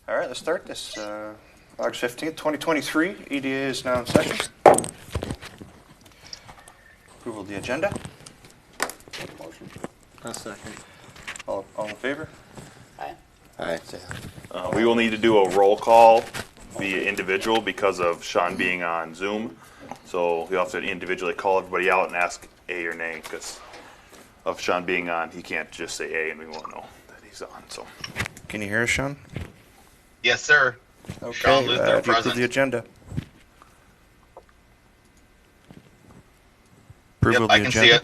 All right, let's start this. August 15th, 2023. EDA is now in session. Approval of the agenda. Motion. A second. All in favor? Aye. Aye. We will need to do a roll call via individual because of Sean being on Zoom. So we have to individually call everybody out and ask A or nay because of Sean being on. He can't just say A and we won't know that he's on. So Can you hear us, Sean? Yes, sir. Okay, Sean Luther, do you approve present. the agenda? Approval Yep, of I the can agenda. see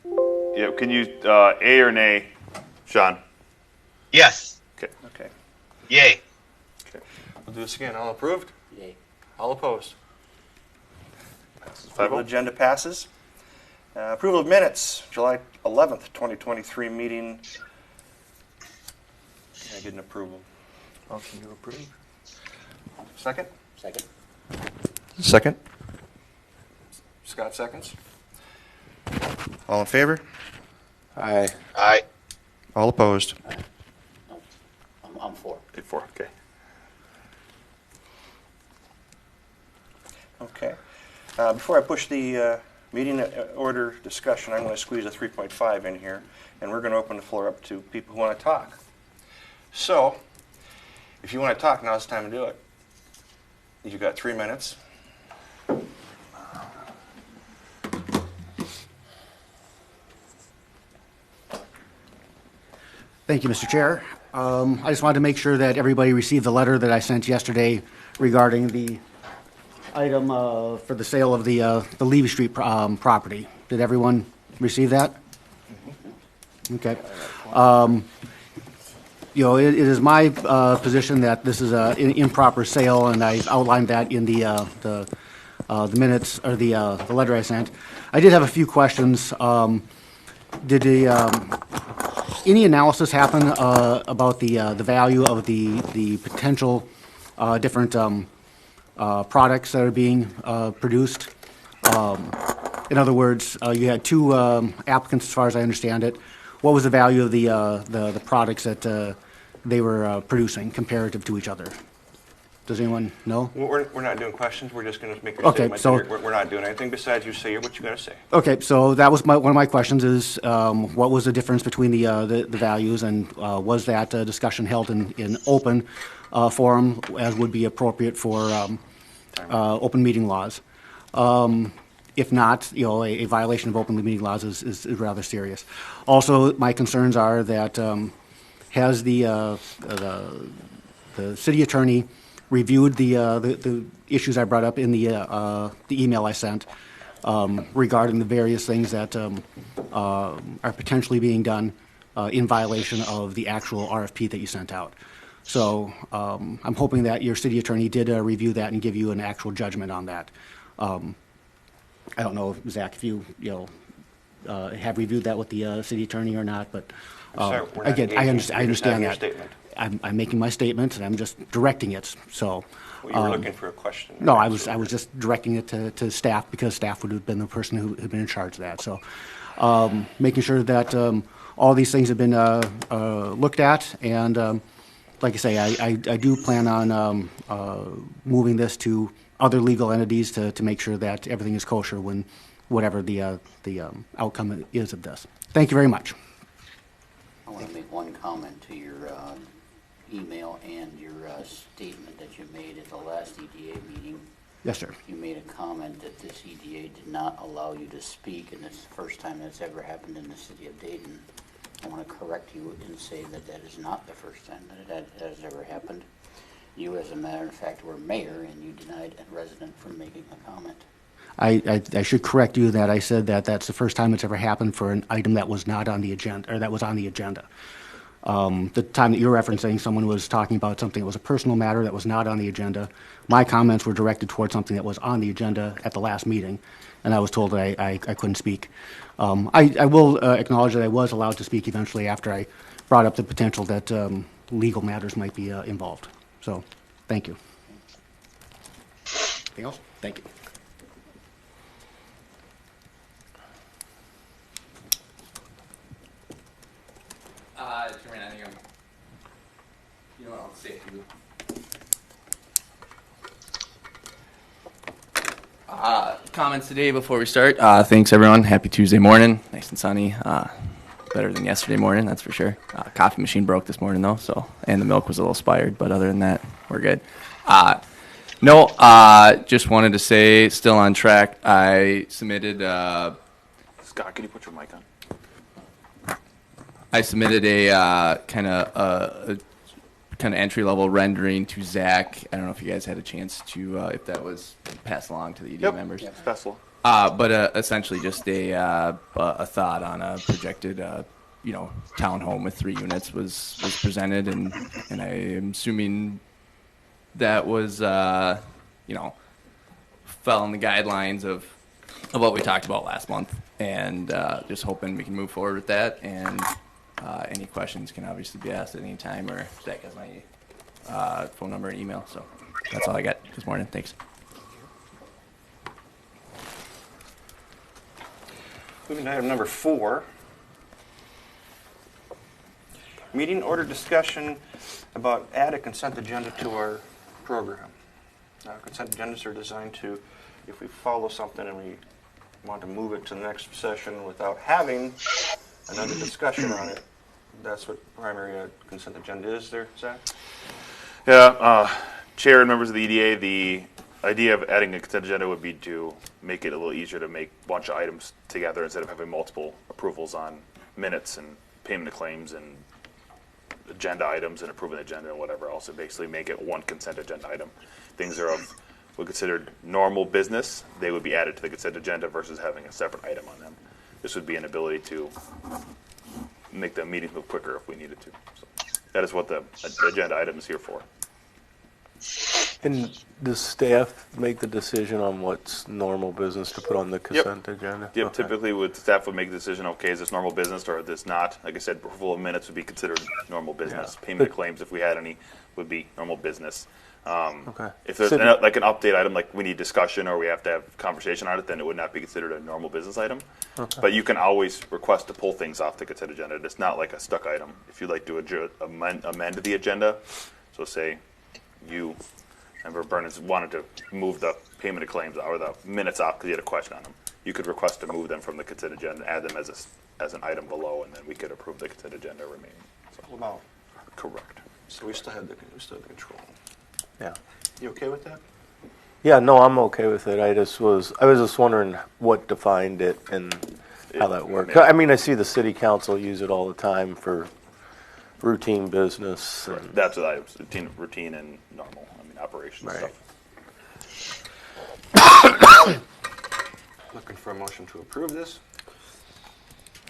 it. yeah, can you A or nay, Sean? Yes. Okay. Okay. Yay. Okay. We'll do this again. All approved? Yay. All opposed? Five The oh. agenda passes. Approval of minutes, July 11th, 2023 meeting. Can I get an approval? Motion to approve. Second? Second. Second. Scott seconds. All in favor? Aye. Aye. All opposed? No, I'm for. 8-4. Okay. Okay. Before I push the meeting order discussion, I'm going to squeeze a 3.5 in here, and we're going to open the floor up to people who want to talk. So, if you want to talk, now's the time to do it. You've got 3 minutes. Thank you, Mr. Chair. I just wanted to make sure that everybody received the letter that I sent yesterday regarding the item for the sale of the Levee Street property. Did everyone receive that? Okay. You know, it is my position that this is an improper sale, and I outlined that in the minutes or the letter I sent. I did have a few questions. Did any analysis happen about the value of the potential different products that are being produced? In other words, you had two applicants, as far as I understand it. What was the value of the products that they were producing comparative to each other? Does anyone know? We're not doing questions. We're just going to make your Okay, statement. so- We're not doing anything besides you say what you got to say. Okay, so that was one of my questions is what was the difference between the values, and was that discussion held in open forum as would be appropriate for open meeting laws? If not, you know, a violation of open meeting laws is rather serious. Also, my concerns are that has the city attorney reviewed the issues I brought up in the email I sent regarding the various things that are potentially being done in violation of the actual RFP that you sent out. So I'm hoping that your city attorney did review that and give you an actual judgment on that. I don't know, Zach, if you have reviewed that with the city attorney or not, but Sorry, we're not again, I engaging. You're just understand having your that. statement. I'm making my statement, and I'm just directing it. So, Well, you were looking for a question. no, I was just directing it to staff because staff would have been the person who had been in charge of that. So, making sure that all these things have been looked at, and like I say, I do plan on moving this to other legal entities to make sure that everything is kosher when whatever the outcome is of this. Thank you very much. I want to make one comment to your email and your statement that you made at the last EDA meeting. Yes, sir. You made a comment that this EDA did not allow you to speak, and it's the first time that's ever happened in the city of Dayton. I want to correct you and say that that is not the first time that has ever happened. You, as a matter of fact, were mayor, and you denied a resident from making a comment. I should correct you that I said that that's the first time it's ever happened for an item that was not on the agenda, or that was on the agenda. The time that you're referencing, someone was talking about something that was a personal matter that was not on the agenda. My comments were directed towards something that was on the agenda at the last meeting, and I was told that I couldn't speak. I will acknowledge that I was allowed to speak eventually after I brought up the potential that legal matters might be involved. So, thank you. Anything else? Thank you. Jermaine, I think you know what, I'll say a few. Comments today before we start. Thanks everyone. Happy Tuesday morning. Nice and sunny. Better than yesterday morning, that's for sure. Coffee machine broke this morning though, and the milk was a little expired, but other than that, we're good. Just wanted to say, still on track. I submitted. Scott, can you put your mic on? I submitted a kind of entry level rendering to Zach. I don't know if you guys had a chance to, if that was passed along to the EDA members. Yep. Festival. But essentially just a thought on a projected, townhome with 3 units was presented, and I am assuming that was, fell in the guidelines of what we talked about last month, and just hoping we can move forward with that. And any questions can obviously be asked at any time, or Zach has my phone number and email. So that's all I got this morning. Thanks. Moving to item number 4. Meeting order discussion about add a consent agenda to our program. Consent agendas are designed to, if we follow something and we want to move it to the next session without having another discussion on it, that's what primary consent agenda is there, Zach? Yeah, Chair and members of the EDA, the idea of adding a consent agenda would be to make it a little easier to make a bunch of items together instead of having multiple approvals on minutes and payment of claims and agenda items and approving the agenda and whatever else, and basically make it one consent agenda item. Things are of what considered normal business, they would be added to the consent agenda versus having a separate item on them. This would be an ability to make the meeting move quicker if we needed to. So that is what the agenda item is here for. And does staff make the decision on what's normal business to put on the consent agenda? Yep, Okay. typically staff would make the decision, okay, is this normal business or is this not? Like I said, approval of minutes would be considered normal business. Yeah. Payment of claims, if we had any, would be normal business. Okay. If there's So- like an update item, like we need discussion or we have to have conversation on it, then it would not be considered a normal business item. Okay. But you can always request to pull things off the consent agenda. It's not like a stuck item. If you'd like to amend the agenda, so say you, Member Burnens, wanted to move the payment of claims or the minutes off because you had a question on them, you could request to move them from the consent agenda, add them as an item below, and then we could approve the consent agenda remaining. So, Wow. correct. So we still have the control. Yeah. You okay with that? Yeah, no, I'm okay with it. I was just wondering what defined it and how that worked. I mean, I see the city council use it all the time for routine business. Correct. That's what I was routine and normal. I mean, operations Right. stuff. Looking for a motion to approve this.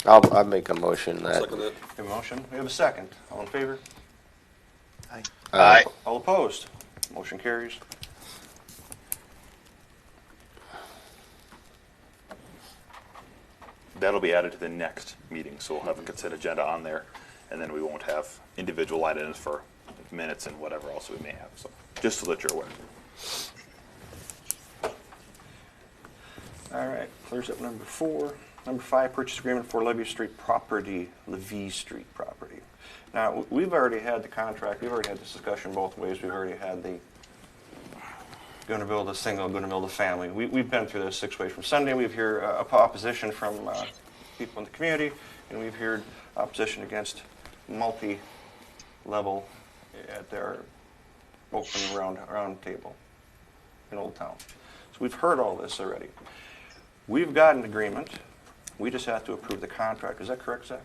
I'll make a motion that. We have a motion. We have a second. All in favor? Aye. All opposed? Motion carries. That'll be added to the next meeting, so we'll have a consent agenda on there, and then we won't have individual items for minutes and whatever else we may have. So just so that you're aware. All right, clears up number 4. Number 5, purchase agreement for Levee Street property, Levee Street property. Now, we've already had the contract, we've already had this discussion both ways. We've already had the going to build a single, going to build a family. We've been through this 6 ways from Sunday. We've heard opposition from people in the community, and we've heard opposition against multi-level at their open round table in Old Town. So we've heard all this already. We've got an agreement. We just have to approve the contract. Is that correct, Zach?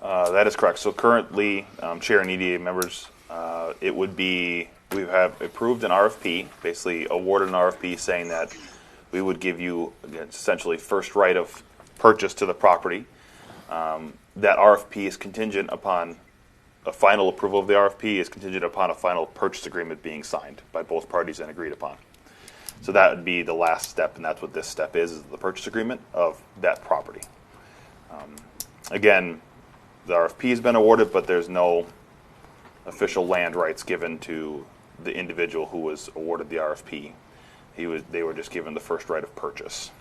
That is correct. So currently, Chair and EDA members, it would be, we have approved an RFP, basically awarded an RFP saying that we would give you essentially first right of purchase to the property. That RFP is contingent upon a final approval of the RFP is contingent upon a final purchase agreement being signed by both parties and agreed upon. So that would be the last step, and that's what this step is the purchase agreement of that property. Again, the RFP has been awarded, but there's no official land rights given to the individual who was awarded the RFP. They were just given the first right of purchase.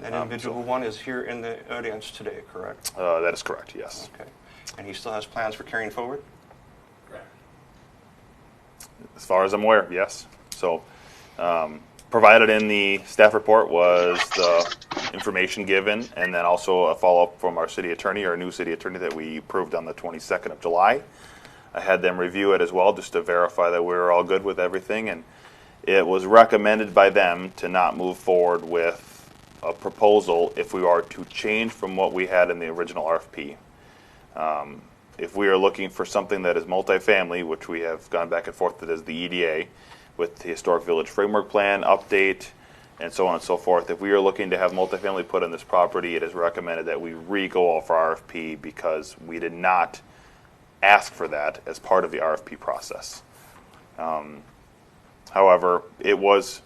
That individual who won is here in the audience today, correct? That is correct, yes. Okay. And he still has plans for carrying forward? Correct. As far as I'm aware, yes. So, provided in the staff report was the information given, and then also a follow-up from our city attorney, our new city attorney that we approved on the 22nd of July. I had them review it as well, just to verify that we were all good with everything, and it was recommended by them to not move forward with a proposal if we are to change from what we had in the original RFP. If we are looking for something that is multifamily, which we have gone back and forth with as the EDA, with the Historic Village Framework Plan update, and so on and so forth, if we are looking to have multifamily put on this property, it is recommended that we re-go off our RFP because we did not ask for that as part of the RFP process. However, it was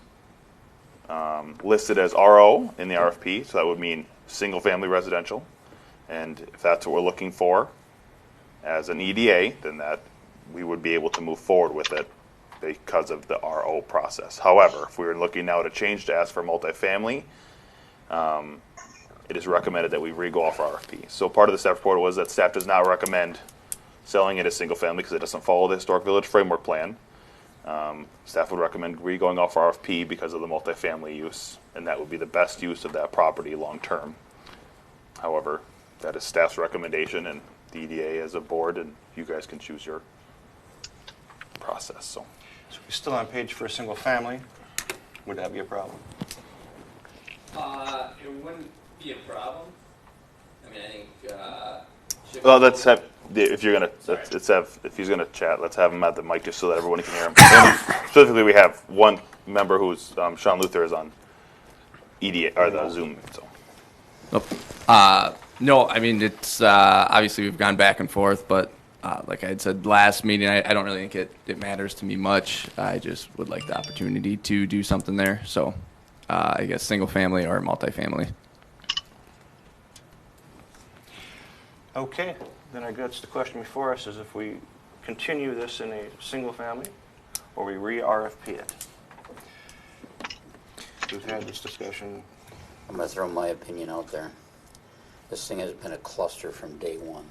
listed as RO in the RFP, so that would mean single-family residential. And if that's what we're looking for as an EDA, then that we would be able to move forward with it because of the RO process. However, if we were looking now to change to ask for multifamily, it is recommended that we re-go off our RFP. So part of the staff report was that staff does not recommend selling it as single-family because it doesn't follow the Historic Village Framework Plan. Staff would recommend re-going off RFP because of the multifamily use, and that would be the best use of that property long-term. However, that is staff's recommendation, and the EDA as a board, and you guys can choose your process. So we're still on page for a single family. Would that be a problem? It wouldn't be a problem. I mean, I think. Well, let's have, if you're gonna, if he's gonna chat, let's have him at the mic just so that everyone can hear him. And specifically, we have one member who's Sean Luther is on EDA or the Zoom. So. No, I mean, it's obviously we've gone back and forth, but like I had said last meeting, I don't really think it matters to me much. I just would like the opportunity to do something there. So I guess single family or multifamily. Okay, then I guess the question before us is if we continue this in a single family or we re-RFP it. We've had this discussion. I'm going to throw my opinion out there. This thing has been a cluster from day one.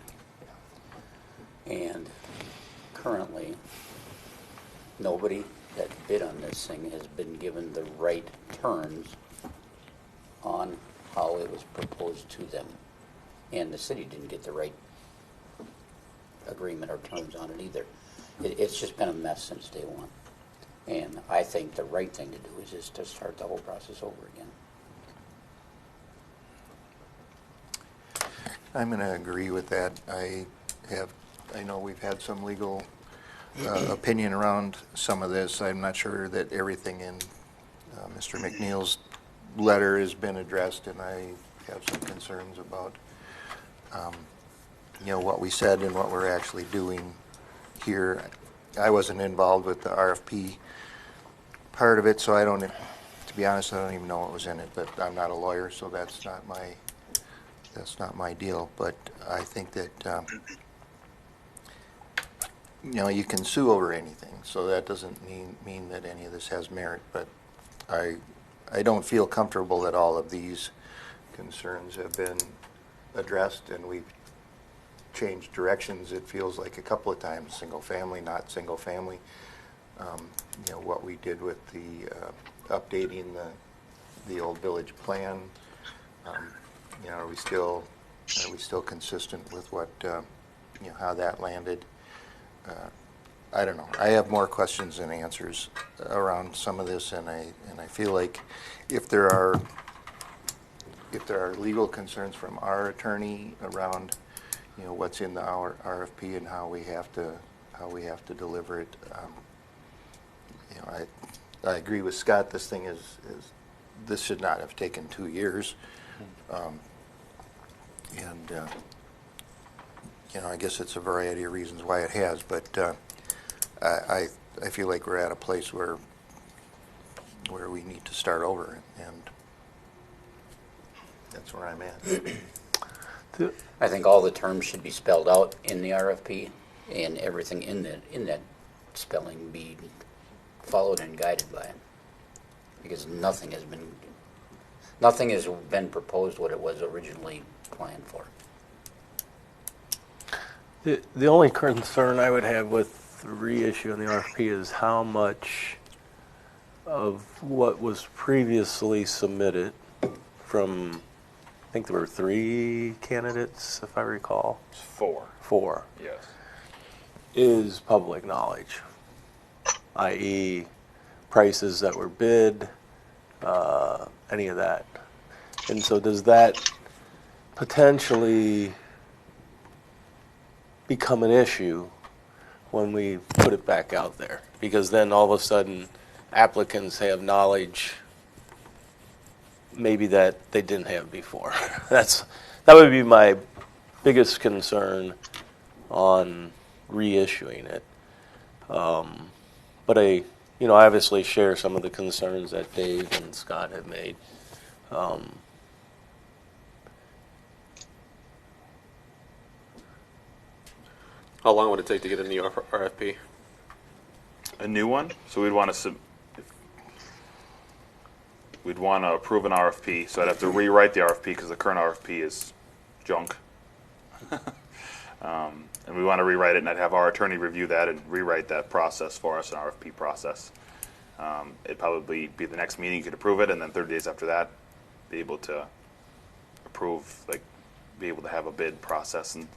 And currently, nobody that bid on this thing has been given the right terms on how it was proposed to them. And the city didn't get the right agreement or terms on it either. It's just been a mess since day one. And I think the right thing to do is just to start the whole process over again. I'm going to agree with that. I know we've had some legal opinion around some of this. I'm not sure that everything in Mr. McNeil's letter has been addressed, and I have some concerns about what we said and what we're actually doing here. I wasn't involved with the RFP part of it, so to be honest, I don't even know what was in it, but I'm not a lawyer, so that's not my deal. But I think that you can sue over anything, so that doesn't mean that any of this has merit. But I don't feel comfortable that all of these concerns have been addressed, and we've changed directions. It feels like a couple of times, single family, not single family. What we did with the updating the old village plan. Are we still consistent with what how that landed? I don't know. I have more questions than answers around some of this, and I feel like if there are legal concerns from our attorney around what's in our RFP and how we have to deliver it, I agree with Scott. This thing this should not have taken 2 years. I guess it's a variety of reasons why it has, but I feel like we're at a place where we need to start over, and that's where I'm at. I think all the terms should be spelled out in the RFP, and everything in that spelling be followed and guided by it, because nothing has been proposed what it was originally planned for. The only concern I would have with the reissue on the RFP is how much of what was previously submitted from, I think there were 3 candidates, if I recall. It's 4. 4. Yes. Is public knowledge, i.e. prices that were bid, any of that. And so does that potentially become an issue when we put it back out there? Because then all of a sudden applicants have knowledge maybe that they didn't have before. That would be my biggest concern on reissuing it. But I obviously share some of the concerns that Dave and Scott have made. How long would it take to get a new RFP? A new one? So we'd want to approve an RFP. So I'd have to rewrite the RFP because the current RFP is junk. And we want to rewrite it, and I'd have our attorney review that and rewrite that process for us, an RFP process. It'd probably be the next meeting you could approve it, and then 30 days after that, be able to approve, be able to have a bid process and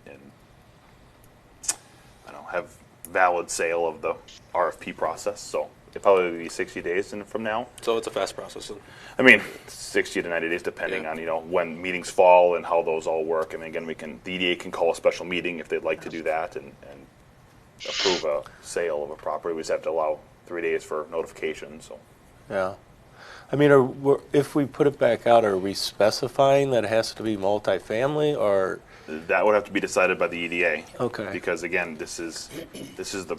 I don't know, have valid sale of the RFP process. So it'd probably be 60 days from now. So it's a fast process. Then. I mean, 60 to 90 days, depending on when meetings fall and how those all work. I mean, again, the EDA can call a special meeting if they'd like to do that and approve a sale of a property. We just have to allow 3 days for notification. So, Yeah. I mean, if we put it back out, are we specifying that it has to be multifamily, or? that would have to be decided by the EDA. Okay. Because again, this is the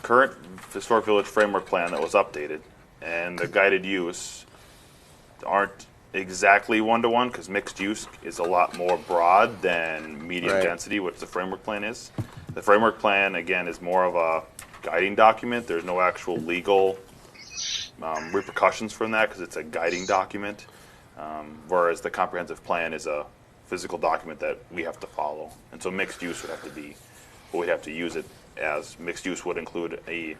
current historic village framework plan that was updated, and the guided use aren't exactly one-to-one because mixed use is a lot more broad than medium Right. density, which the framework plan is. The framework plan, again, is more of a guiding document. There's no actual legal repercussions from that because it's a guiding document, whereas the comprehensive plan is a physical document that we have to follow. And so mixed use would have to be, we'd have to use it as mixed use would include a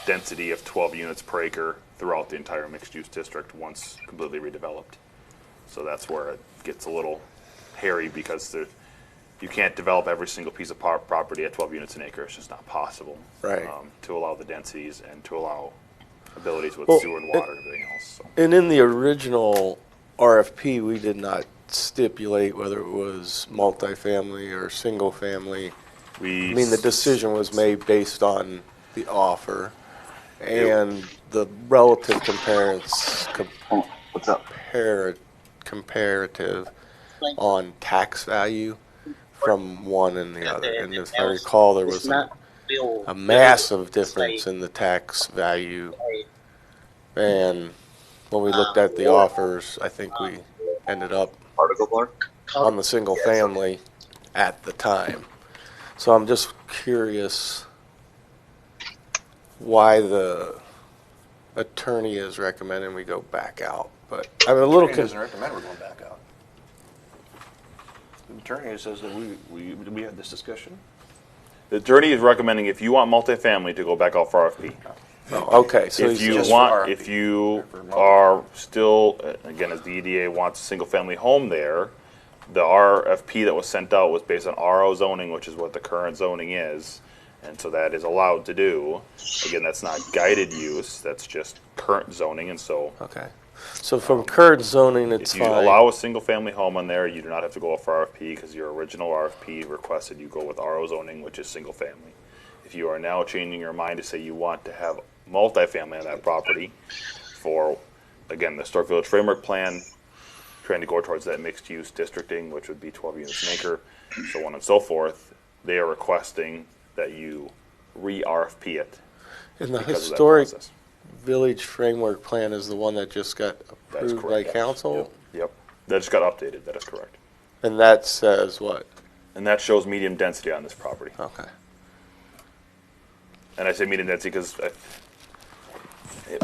density of 12 units per acre throughout the entire mixed use district once completely redeveloped. So that's where it gets a little hairy because you can't develop every single piece of property at 12 units an acre. It's just not possible. Right. To allow the densities and to allow abilities with Well, sewer and water and everything else. So. And in the original RFP, we did not stipulate whether it was multifamily or single family. I mean, the decision was made based on the offer and the relative comparative on tax value from one and the other. And if I recall, there was a massive difference in the tax value. And when we looked at the offers, I think we ended up on the single family at the time. So I'm just curious why the attorney is recommending we go back out. But I'm a little The attorney doesn't recommend we're going back out. The attorney says that we had this discussion. The attorney is recommending if you want multifamily to go back out for RFP. okay. So If he's you just want, for RFP, if you for multifamily. are still, again, as the EDA wants a single-family home there, the RFP that was sent out was based on RO zoning, which is what the current zoning is, and so that is allowed to do. Again, that's not guided use; that's just current zoning, and so okay. So from current zoning, it's if you fine. allow a single-family home on there, you do not have to go for RFP because your original RFP requested you go with RO zoning, which is single-family. If you are now changing your mind to say you want to have multifamily on that property for, again, the Historic Village Framework Plan, trying to go towards that mixed-use districting, which would be 12 units an acre, so on and so forth, they are requesting that you re-RFP it. And the because of that historic process. village framework plan is the one that just got That is approved by correct, yes. council? Yep. That just got updated. That is correct. And that says what? And that shows medium density on this property. Okay. And I say medium density because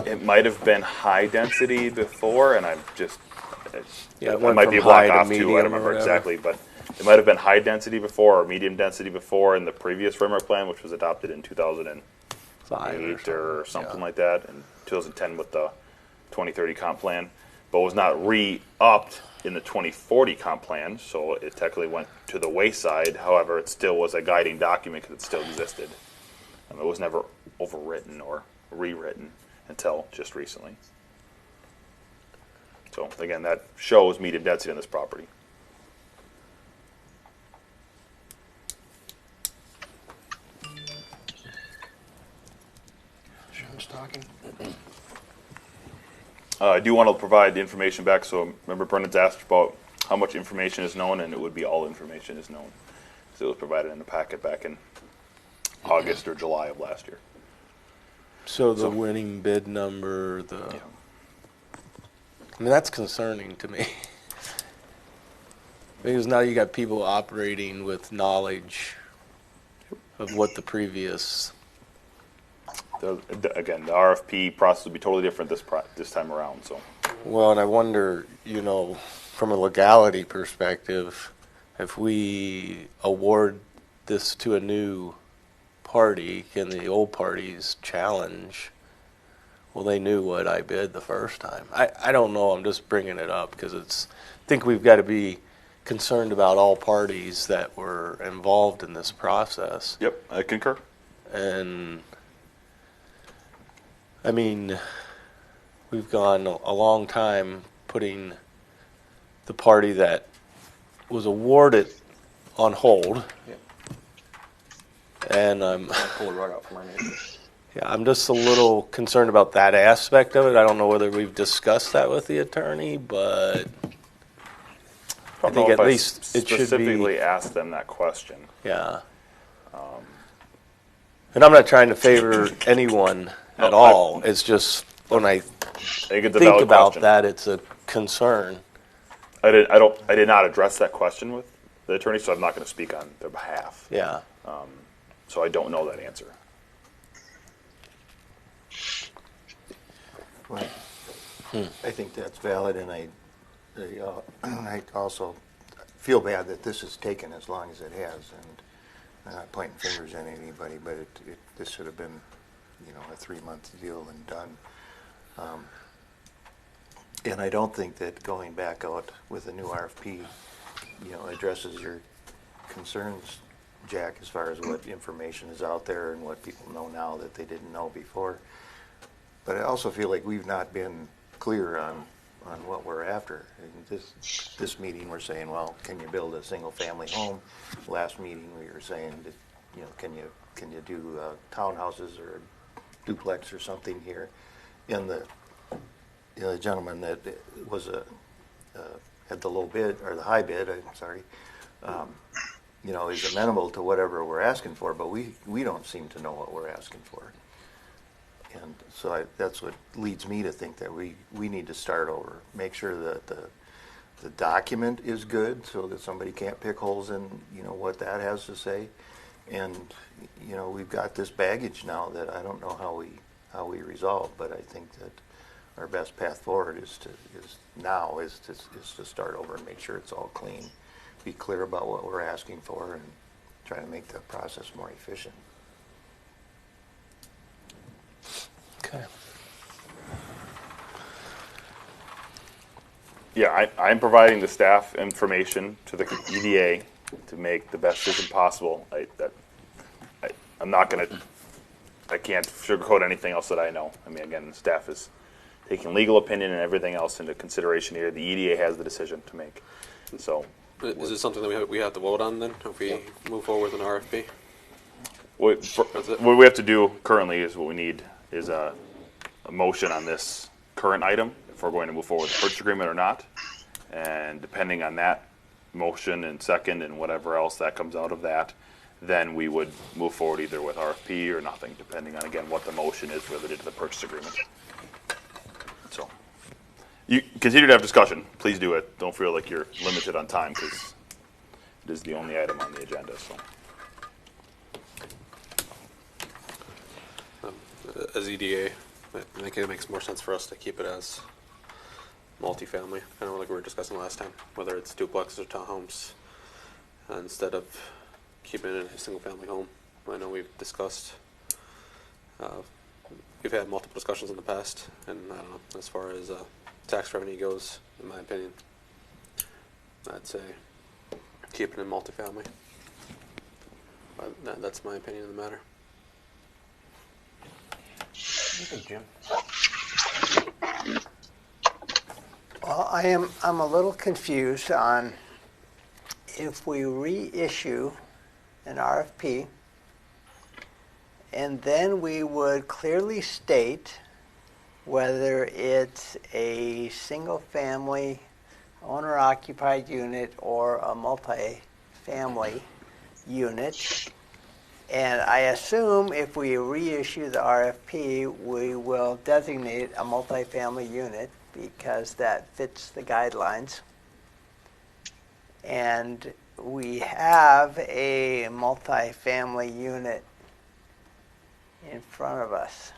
it might have been high density before, and I've just Yeah, it I went might from be a block high to off too. I medium don't or remember whatever. exactly, but it might have been high density before or medium density before in the previous framework plan, which was adopted in 2008 or something like that, and 2010 with the 2030 comp plan, but was not re-upped in the 2040 comp plan, so it technically went to the wayside. However, it still was a guiding document because it still existed. It was never overwritten or rewritten until just recently. So again, that shows medium density on this property. Sean's talking. I do want to provide the information back. So remember, Brennan's asked about how much information is known, and it would be all information is known. So it was provided in the packet back in August or July of last year. So the winning bid number, I mean, that's concerning to me. Because now you got people operating with knowledge of what the previous... Again, the RFP process would be totally different this time around. So, Well, and I wonder, from a legality perspective, if we award this to a new party, can the old parties challenge? Well, they knew what I bid the first time. I don't know. I'm just bringing it up because I think we've got to be concerned about all parties that were involved in this process. yep, I concur. And I mean, we've gone a long time putting the party that was awarded on hold. Yep. And I'm Pull the rug out from our neighbors. Yeah, I'm just a little concerned about that aspect of it. I don't know whether we've discussed that with the attorney, but I think at least it should be. Specifically asked them that question. Yeah. And I'm not trying to favor anyone at No, all. It's just when I think it's a think valid about question. that, it's a concern. I did not address that question with the attorney, so I'm not going to speak on their behalf. Yeah. So I don't know that answer. Well, I think that's valid, and I also feel bad that this has taken as long as it has, and I'm not pointing fingers at anybody, but this should have been, a 3-month deal and done. And I don't think that going back out with a new RFP, addresses your concerns, Jack, as far as what information is out there and what people know now that they didn't know before. But I also feel like we've not been clear on what we're after. In this meeting, we're saying, well, can you build a single-family home? Last meeting, we were saying, that, can you do townhouses or a duplex or something here? And the gentleman that was had the low bid or the high bid, I'm sorry, is amenable to whatever we're asking for, but we don't seem to know what we're asking for. And so that's what leads me to think that we need to start over, make sure that the document is good so that somebody can't pick holes in, what that has to say. And, we've got this baggage now that I don't know how we resolve, but I think that our best path forward is to start over and make sure it's all clean, be clear about what we're asking for, and try to make the process more efficient. Okay. Yeah, I'm providing the staff information to the EDA to make the best decision possible. I'm not going to, I can't sugarcoat anything else that I know. I mean, again, the staff is taking legal opinion and everything else into consideration here. The EDA has the decision to make. So, Is it something that we have to vote on then, if we move forward with an RFP? what we have to do currently is what we need is a motion on this current item, if we're going to move forward with the purchase agreement or not. And depending on that motion and second and whatever else that comes out of that, then we would move forward either with RFP or nothing, depending on, again, what the motion is related to the purchase agreement. So, you continue to have discussion. Please do it. Don't feel like you're limited on time because it is the only item on the agenda. So, As EDA, I think it makes more sense for us to keep it as multifamily, kind of like we were discussing last time, whether it's duplexes or townhomes. instead of keeping it in a single-family home. I know we've discussed, we've had multiple discussions in the past, and as far as tax revenue goes, in my opinion, I'd say keep it in multifamily. That's my opinion of the matter. What do you think, Jim? Well, I'm a little confused on if we reissue an RFP and then we would clearly state whether it's a single-family owner-occupied unit or a multi-family unit. And I assume if we reissue the RFP, we will designate a multifamily unit because that fits the guidelines. And we have a multifamily unit in front of us.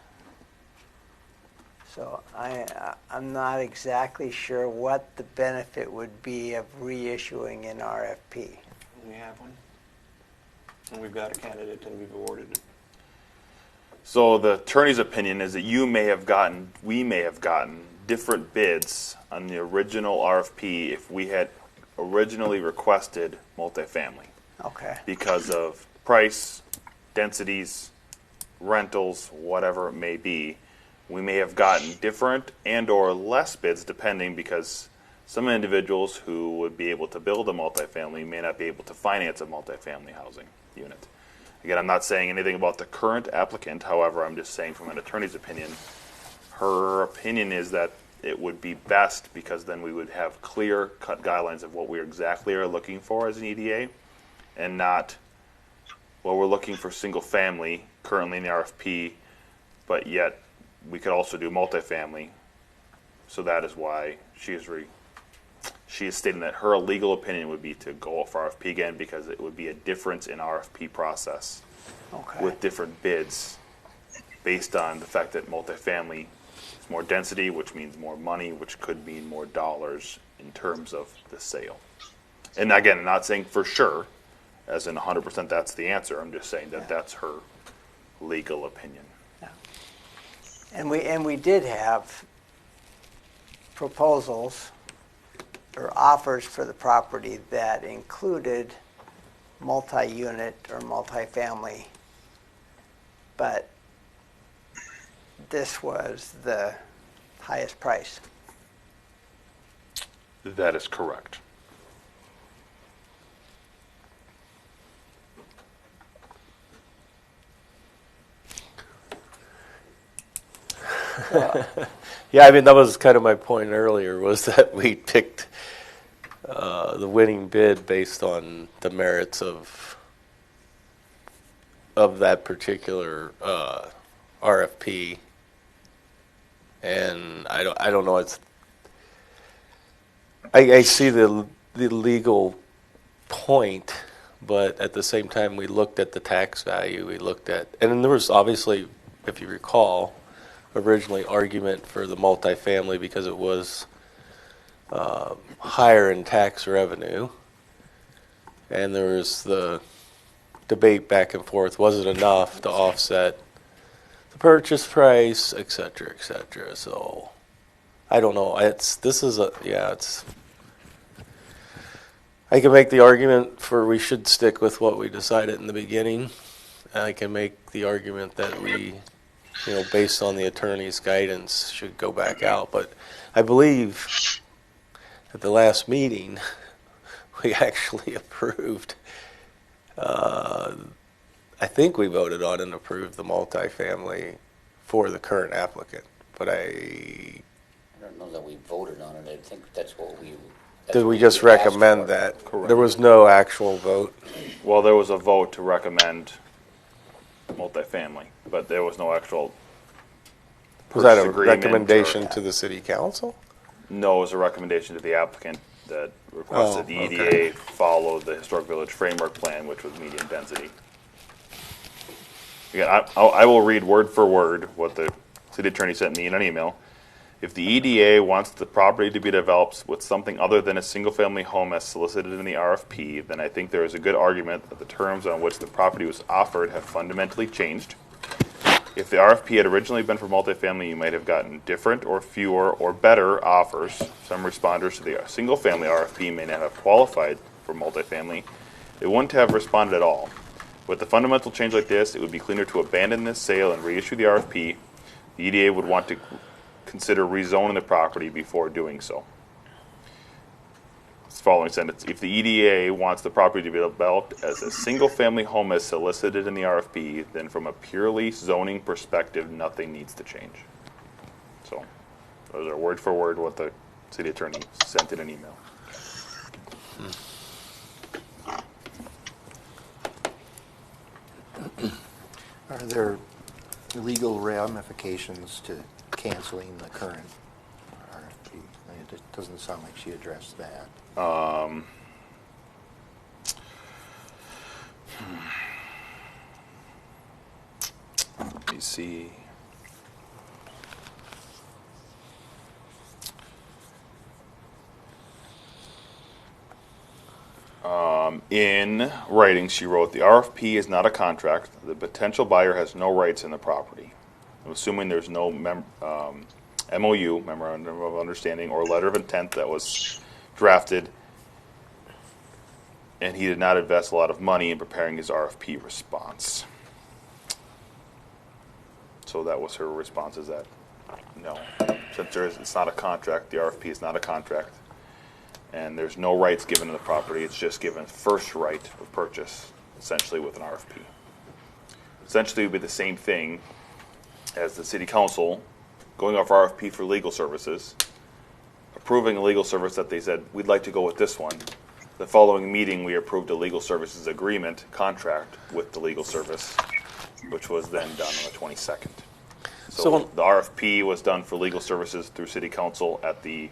So I'm not exactly sure what the benefit would be of reissuing an RFP. We have one. And we've got a candidate and we've awarded it. So the attorney's opinion is that we may have gotten different bids on the original RFP if we had originally requested multifamily. Okay. Because of price, densities, rentals, whatever it may be. We may have gotten different and or less bids depending, because some individuals who would be able to build a multifamily may not be able to finance a multifamily housing unit. Again, I'm not saying anything about the current applicant. However, I'm just saying from an attorney's opinion, her opinion is that it would be best because then we would have clear-cut guidelines of what we exactly are looking for as an EDA, and not, well, we're looking for single family currently in the RFP, but yet we could also do multifamily. So that is why she is stating that her legal opinion would be to go out for RFP again, because it would be a difference in RFP process with different bids based on the fact that multifamily is more density, which means more money, which could mean more dollars in terms of the sale. And again, I'm not saying for sure, as in 100% that's the answer. I'm just saying that that's her legal opinion. Yeah. And we did have proposals or offers for the property that included multi-unit or multifamily, but this was the highest price. That is correct. Yeah, I mean, that was kind of my point earlier, was that we picked the winning bid based on the merits of that particular RFP. And I don't know, I see the legal point, but at the same time we looked at the tax value, and there was obviously, if you recall, originally argument for the multifamily because it was higher in tax revenue, and there was the debate back and forth, was it enough to offset the purchase price, et cetera, et cetera. So I don't know, I can make the argument for we should stick with what we decided in the beginning. I can make the argument that we, based on the attorney's guidance, should go back out. But I believe at the last meeting, we actually approved, I think we voted on and approved the multifamily for the current applicant. But I don't know that we voted on it. I think that's what we... Did we just recommend that? Correct. There was no actual vote? Well, there was a vote to recommend multifamily, but there was no actual Was that a purchase agreement recommendation to the city council? No, it was a recommendation to the applicant that requested the EDA follow the Historic Village Framework Plan, which was medium density. Again, I will read word for word what the city attorney sent me in an email. If the EDA wants the property to be developed with something other than a single-family home as solicited in the RFP, then I think there is a good argument that the terms on which the property was offered have fundamentally changed. If the RFP had originally been for multifamily, you might have gotten different or fewer or better offers. Some responders to the single-family RFP may not have qualified for multifamily. They wouldn't have responded at all. With a fundamental change like this, it would be cleaner to abandon this sale and reissue the RFP. The EDA would want to consider rezoning the property before doing so. Following sentence, if the EDA wants the property to be developed as a single-family home as solicited in the RFP, then from a purely zoning perspective, nothing needs to change. So, those are word for word what the city attorney sent in an email. Are there legal ramifications to canceling the current RFP? I mean, it doesn't sound like she addressed that. Let me see. In writing, she wrote, the RFP is not a contract. The potential buyer has no rights in the property. I'm assuming there's no MOU, Memorandum of Understanding, or letter of intent that was drafted, and he did not invest a lot of money in preparing his RFP response. So that was her response, is that no. Since it's not a contract, the RFP is not a contract, and there's no rights given to the property, it's just given first right of purchase, essentially with an RFP. Essentially it would be the same thing as the city council going off RFP for legal services, approving a legal service that they said, we'd like to go with this one. The following meeting, we approved a legal services agreement contract with the legal service, which was then done on the 22nd. So the RFP was done for legal services through city council at the,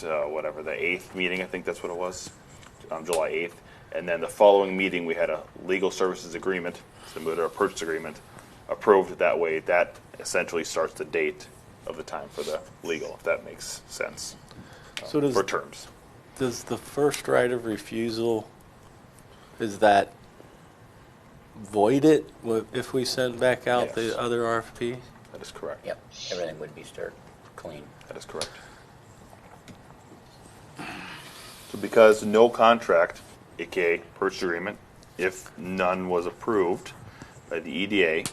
the 8th meeting, I think that's what it was, on July 8th. And then the following meeting, we had a legal services agreement, similar to a purchase agreement, approved that way. That essentially starts the date of the time for the legal, if that makes sense, So for terms. does the first right of refusal, is that void it if we send back out Yes. the other RFP? That is correct. Yep, everything would be start clean. That is correct. So because no contract, aka purchase agreement, if none was approved by the EDA,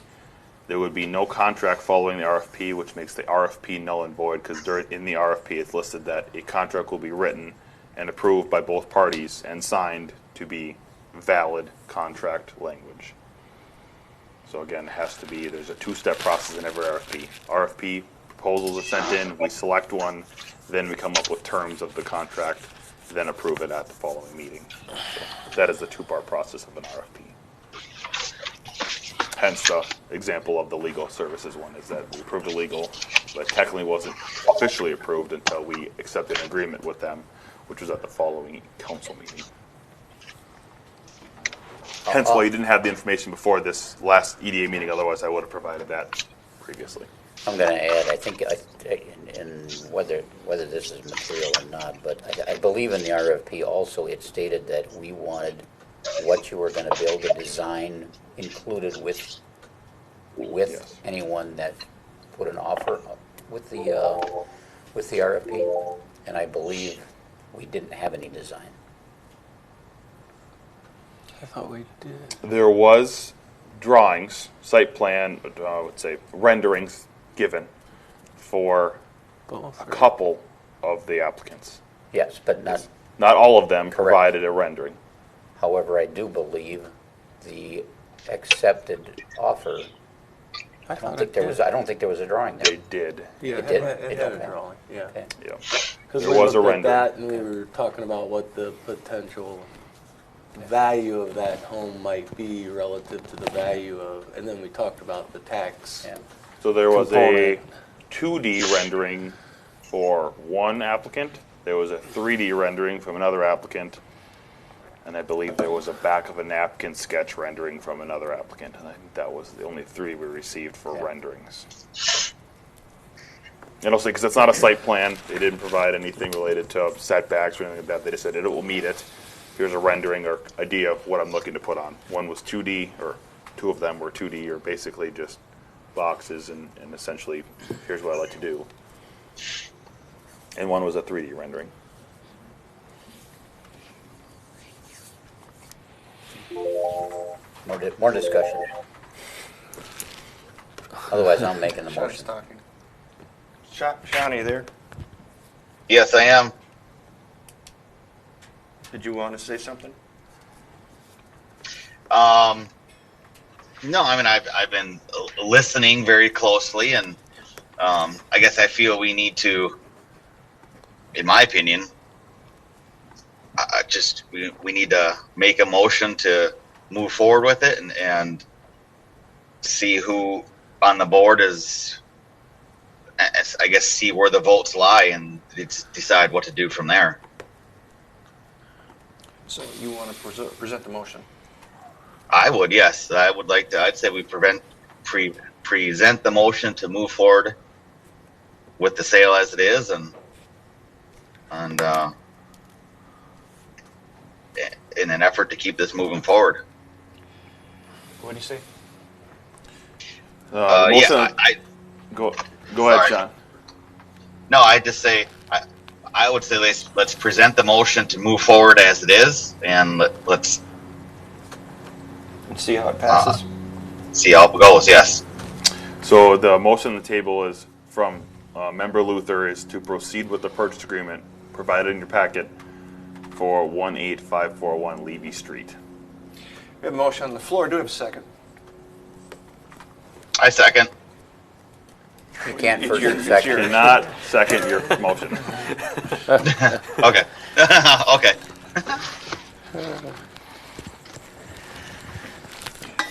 there would be no contract following the RFP, which makes the RFP null and void, because in the RFP it's listed that a contract will be written and approved by both parties and signed to be valid contract language. So again, it has to be, there's a two-step process in every RFP. RFP proposals are sent in, we select one, then we come up with terms of the contract, then approve it at the following meeting. So that is the two-part process of an RFP. Hence the example of the legal services one, is that we approved the legal, but technically wasn't officially approved until we accepted an agreement with them, which was at the following council meeting. Hence why you didn't have the information before this last EDA meeting, otherwise I would have provided that previously. I'm going to add, I think, and whether this is material or not, but I believe in the RFP also it stated that we wanted what you were going to build, the design included with Yes. anyone that put an offer with the RFP, and I believe we didn't have any design. I thought we did. There was drawings, site plan, I would say renderings given for Both. a couple of the applicants. Yes, but Not all of them Correct. provided a rendering. however, I do believe the accepted offer, I don't think there was a drawing there. They did. Yeah, It did? it It had don't a have- drawing, yeah. Okay. Yeah. Because There we was a looked at render. that and we were talking about what the potential value of that home might be relative to the value of, and then we talked about the tax. Yeah. So there was a Component. 2D rendering for one applicant. There was a 3D rendering from another applicant. And I believe there was a back of a napkin sketch rendering from another applicant. And I think that was the only three we received for Yeah. renderings. And also, because it's not a site plan, they didn't provide anything related to setbacks or anything like that. They just said it will meet it. Here's a rendering or idea of what I'm looking to put on. One was 2D, or two of them were 2D, or basically just boxes, and essentially, here's what I like to do. And one was a 3D rendering. More discussion. Otherwise, I'm making the Sean's motion. talking. Sean, are you there? Yes, I am. Did you want to say something? No, I mean I've been listening very closely, and I guess I feel we need to, in my opinion, we need to make a motion to move forward with it, and see who on the board is. I guess see where the votes lie, and decide what to do from there. So you want to present the motion? I would, yes. I would like to. I'd say we present the motion to move forward with the sale as it is, and in an effort to keep this moving forward. What do you say? Go ahead, Sorry. John. No, I just say I would say let's present the motion to move forward as it is, and let's See how it passes? see how it goes. Yes. So the motion on the table is from Member Luther is to proceed with the purchase agreement provided in your packet for 18541 Levee Street. We have a motion on the floor. Do we have a second? I second. You can't It's first your- and it's second. your- Cannot second your motion. Okay. Okay.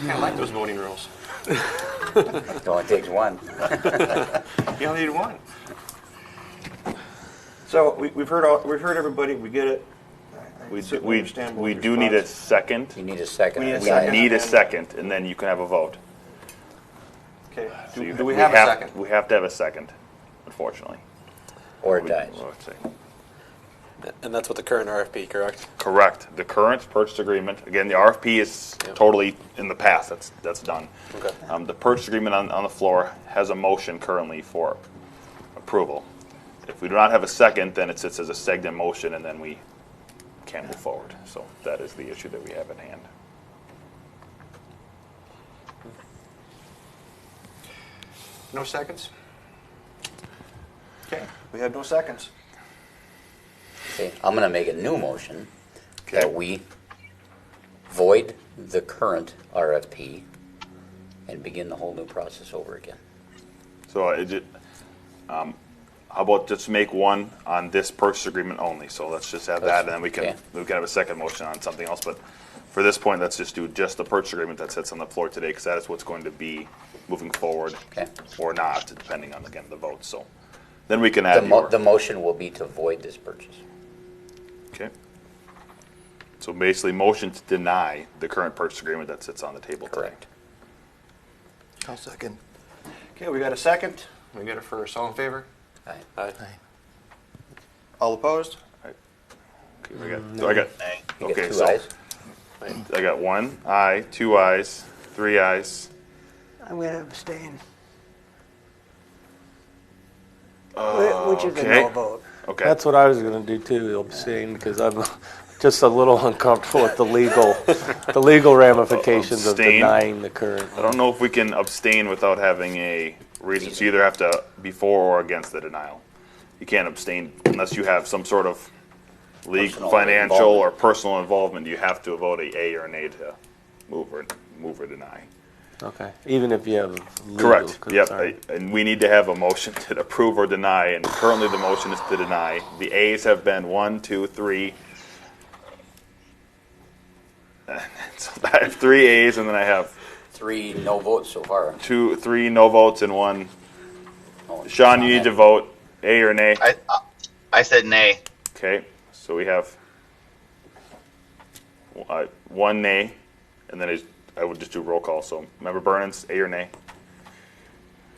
I like those voting rules. It only takes one. You only need one. So we've heard everybody. We get it. We certainly understand we both do need a responses. second. You need a second. We need a We second. need a second, and then you can have a vote. Okay. So you- Do we have a second? We have to have a second, unfortunately. Or it dies. Let's see. And that's what the current RFP, correct? Correct. The current purchase agreement, again, the RFP is Yep. totally in the past. That's done. Okay. The purchase agreement on the floor has a motion currently for approval. If we do not have a second, then it sits as a stagnant motion, and then we can't move forward. So that is the issue that we have at hand. No seconds? Okay. We have no seconds. Okay, I'm gonna make a new motion Okay. that we void the current RFP and begin the whole new process over again. So how about just make one on this purchase agreement only? So let's just have that, and then we can have a second motion on something else. But for this point, let's just do just the purchase agreement that sits on the floor today, because that is what's going to be moving forward, Okay. or not, depending on again the vote. So then we can add The motion will be to void this purchase. okay. So basically, motion to deny the current purchase agreement that sits on the table today. Correct. I'll second. Okay, we got a second. We got a first. All in favor? Aye. Aye. All opposed? Okay, so I got You okay. get two So ayes. I got 1 aye, 2 ayes, 3 ayes. I'm going to abstain, Uh, which is a okay. no vote. Okay. That's what I was going to do too, abstain, because I'm just a little uncomfortable with the legal ramifications of Abstain. denying the current. I don't know if we can abstain without having a reason. So you either have to be for or against the denial. You can't abstain unless you have some sort of legal, Personal financial, involvement. or personal involvement. You have to vote a or nay to move or deny. Okay, even if you have legal Correct. concern. Yep. And we need to have a motion to approve or deny. And currently, the motion is to deny. The A's have been 1, 2, 3. So I have 3 A's, and then I have 3 no votes so far. 3 no votes and 1. Oh, Sean, you need to vote A or nay. I said nay. Okay, so we have 1 nay, and then I would just do roll call. So, Member Burnens, A or nay?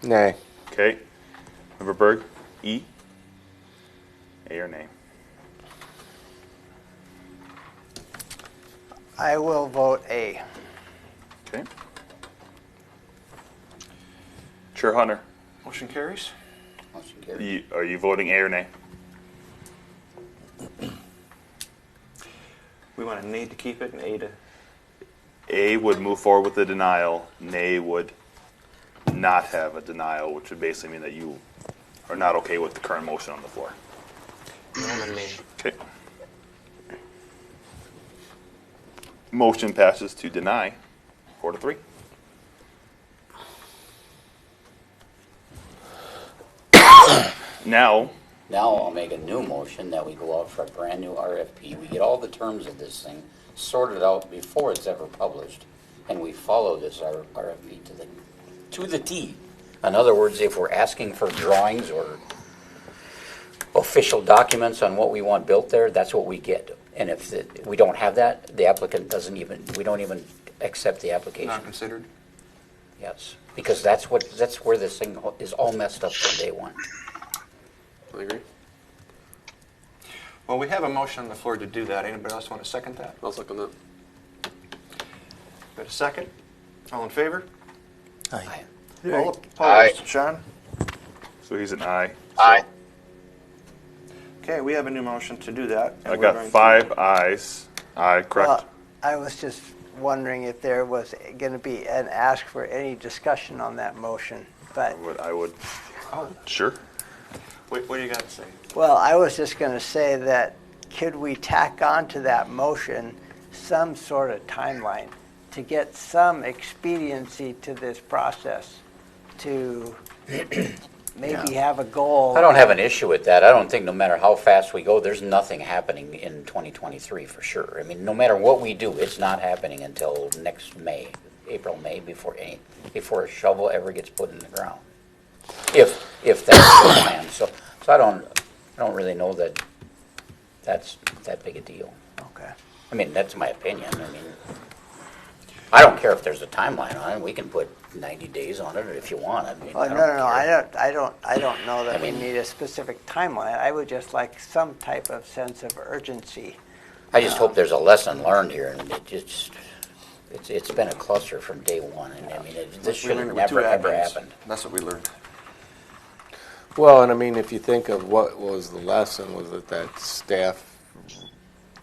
Nay. Okay. Member Berg? E? A or nay? I will vote A. Okay. Chair Hunter, Motion carries. Motion carries. are you voting A or nay? We want a nay to keep it and A to, A would move forward with the denial. Nay would not have a denial, which would basically mean that you are not okay with the current motion on the floor. Okay. Motion passes to deny, 4-3. Now, Now I'll make a new motion that we go out for a brand new RFP. We get all the terms of this thing sorted out before it's ever published, and we follow this RFP to the T. In other words, if we're asking for drawings or official documents on what we want built there, that's what we get. And if we don't have that, the applicant we don't even accept the application. not considered? Yes, because that's where this thing is all messed up from day one. I agree. Well, we have a motion on the floor to do that. Anybody else want to second that? I'll second that. Got a second? All in favor? Aye. All opposed? Aye. Sean? so he's an aye. Aye. Okay, we have a new motion to do that. and I we're got going to- 5 ayes. Aye, correct? Well, I was just wondering if there was going to be an ask for any discussion on that motion. But, I would. Oh, Sure. what do you got to say? well, I was just going to say that could we tack on to that motion some sort of timeline to get some expediency to this process, to maybe have a goal? I don't have an issue with that. I don't think no matter how fast we go, there's nothing happening in 2023 for sure. I mean, no matter what we do, it's not happening until next May, April, May, before a shovel ever gets put in the ground. If that's the plan. So I don't really know that that's that big a deal. Okay. I mean, that's my opinion. I mean, I don't care if there's a timeline on it. We can put 90 days on it if you want. I mean, Well, I no, don't no, care. I don't know that I mean- we need a specific timeline. I would just like some type of sense of urgency. I just hope there's a lesson learned here, and it's been a cluster from day one, and I mean, this should have never, ever happened. That's what we learned. Well, and I mean, if you think of what was the lesson, was it that staff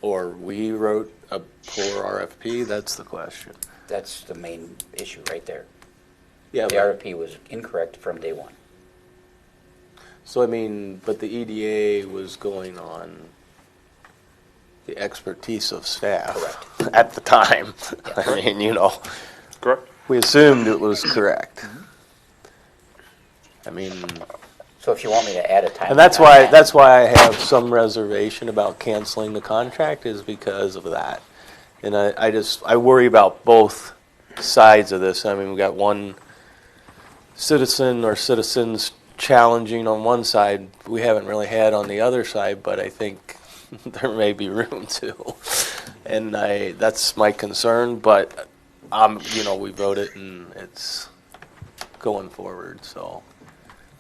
or we wrote a poor RFP? That's the question. That's the main issue right there. Yeah. The RFP was incorrect from day one. So I mean, but the EDA was going on the expertise of staff Correct. at the time. I mean, you know, Correct? we assumed it was correct. I mean, So if you want me to add a timeline. and that's why I have some reservation about canceling the contract, is because of that. And I worry about both sides of this. I mean, we got one citizen or citizens challenging on one side we haven't really had on the other side, but I think there may be room to. And that's my concern, but you know, we voted and it's going forward, so.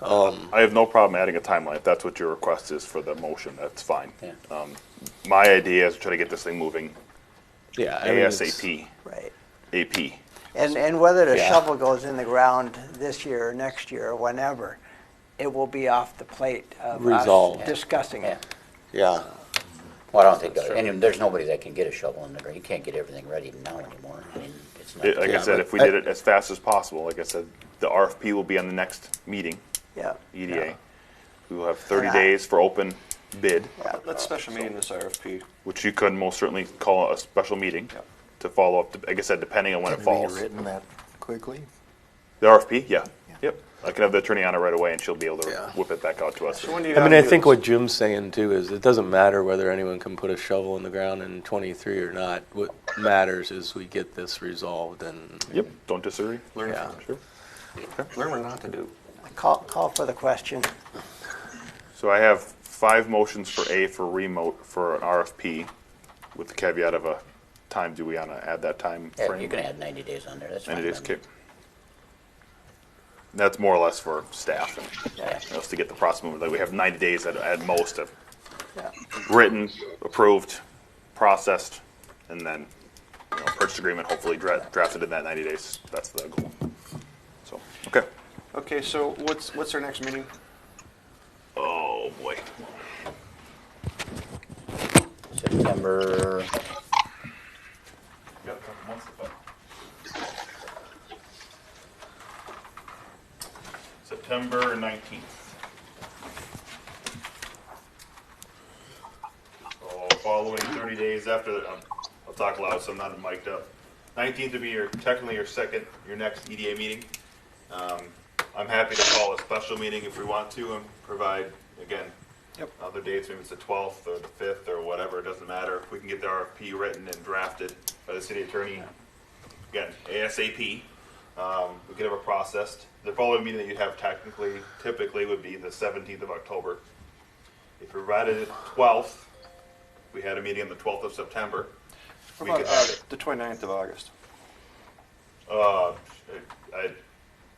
I have no problem adding a timeline. If that's what your request is for the motion, that's fine. Yeah. My idea is to try to get this thing moving Yeah, I mean, it's- ASAP. Right. AP. And whether the Yeah. shovel goes in the ground this year or next year or whenever, it will be off the plate of Resolved. us discussing Yeah. it. Yeah. Well, I don't think, and there's nobody that can get a shovel in the ground. You can't get everything ready now anymore. I mean, it's not. Like I said, if we did it as fast as possible, like I said, the RFP will be on the next meeting, Yeah. EDA. We will have 30 And I- days for open bid, Let's special meeting this RFP. which you could most certainly call a special meeting to follow up, like I said, depending on when it Can falls. be written that quickly? The RFP, yeah. Yep. I can have the attorney on it right away and she'll be able to Yeah. whip it back out to us. So when do you I mean, gotta I do think this? what Jim's saying too is it doesn't matter whether anyone can put a shovel in the ground in 23 or not. What matters is we get this resolved and. Yep, don't disagree. Learn Yeah. from it. Learn what not to do. Call for the question. So I have 5 motions for A for remote for an RFP with the caveat of a time. Do we want to add that time frame? Yeah, you can add 90 days on there. That's fine. 90 days, by me. okay. That's more or less for staff and Yeah. us to get the process moving. Like we have 90 days at most of Yeah. written, approved, processed, and then purchase agreement hopefully drafted in that 90 days. That's the goal. So okay. Okay, so what's our next meeting? Oh boy. September, Got a couple months to go. September 19th. So following 30 days after the, I'll talk loud so I'm not mic'd up. 19th would be technically your next EDA meeting. I'm happy to call a special meeting if we want to and provide, again, other dates, maybe it's the 12th or the 5th or whatever, it doesn't matter. If we can get the RFP written and drafted by the city attorney, again, ASAP, we could have it processed. The following meeting that you'd have typically would be the 17th of October. If we provided it 12th, we had a meeting on the 12th of September. What We about could have it. the 29th of August? I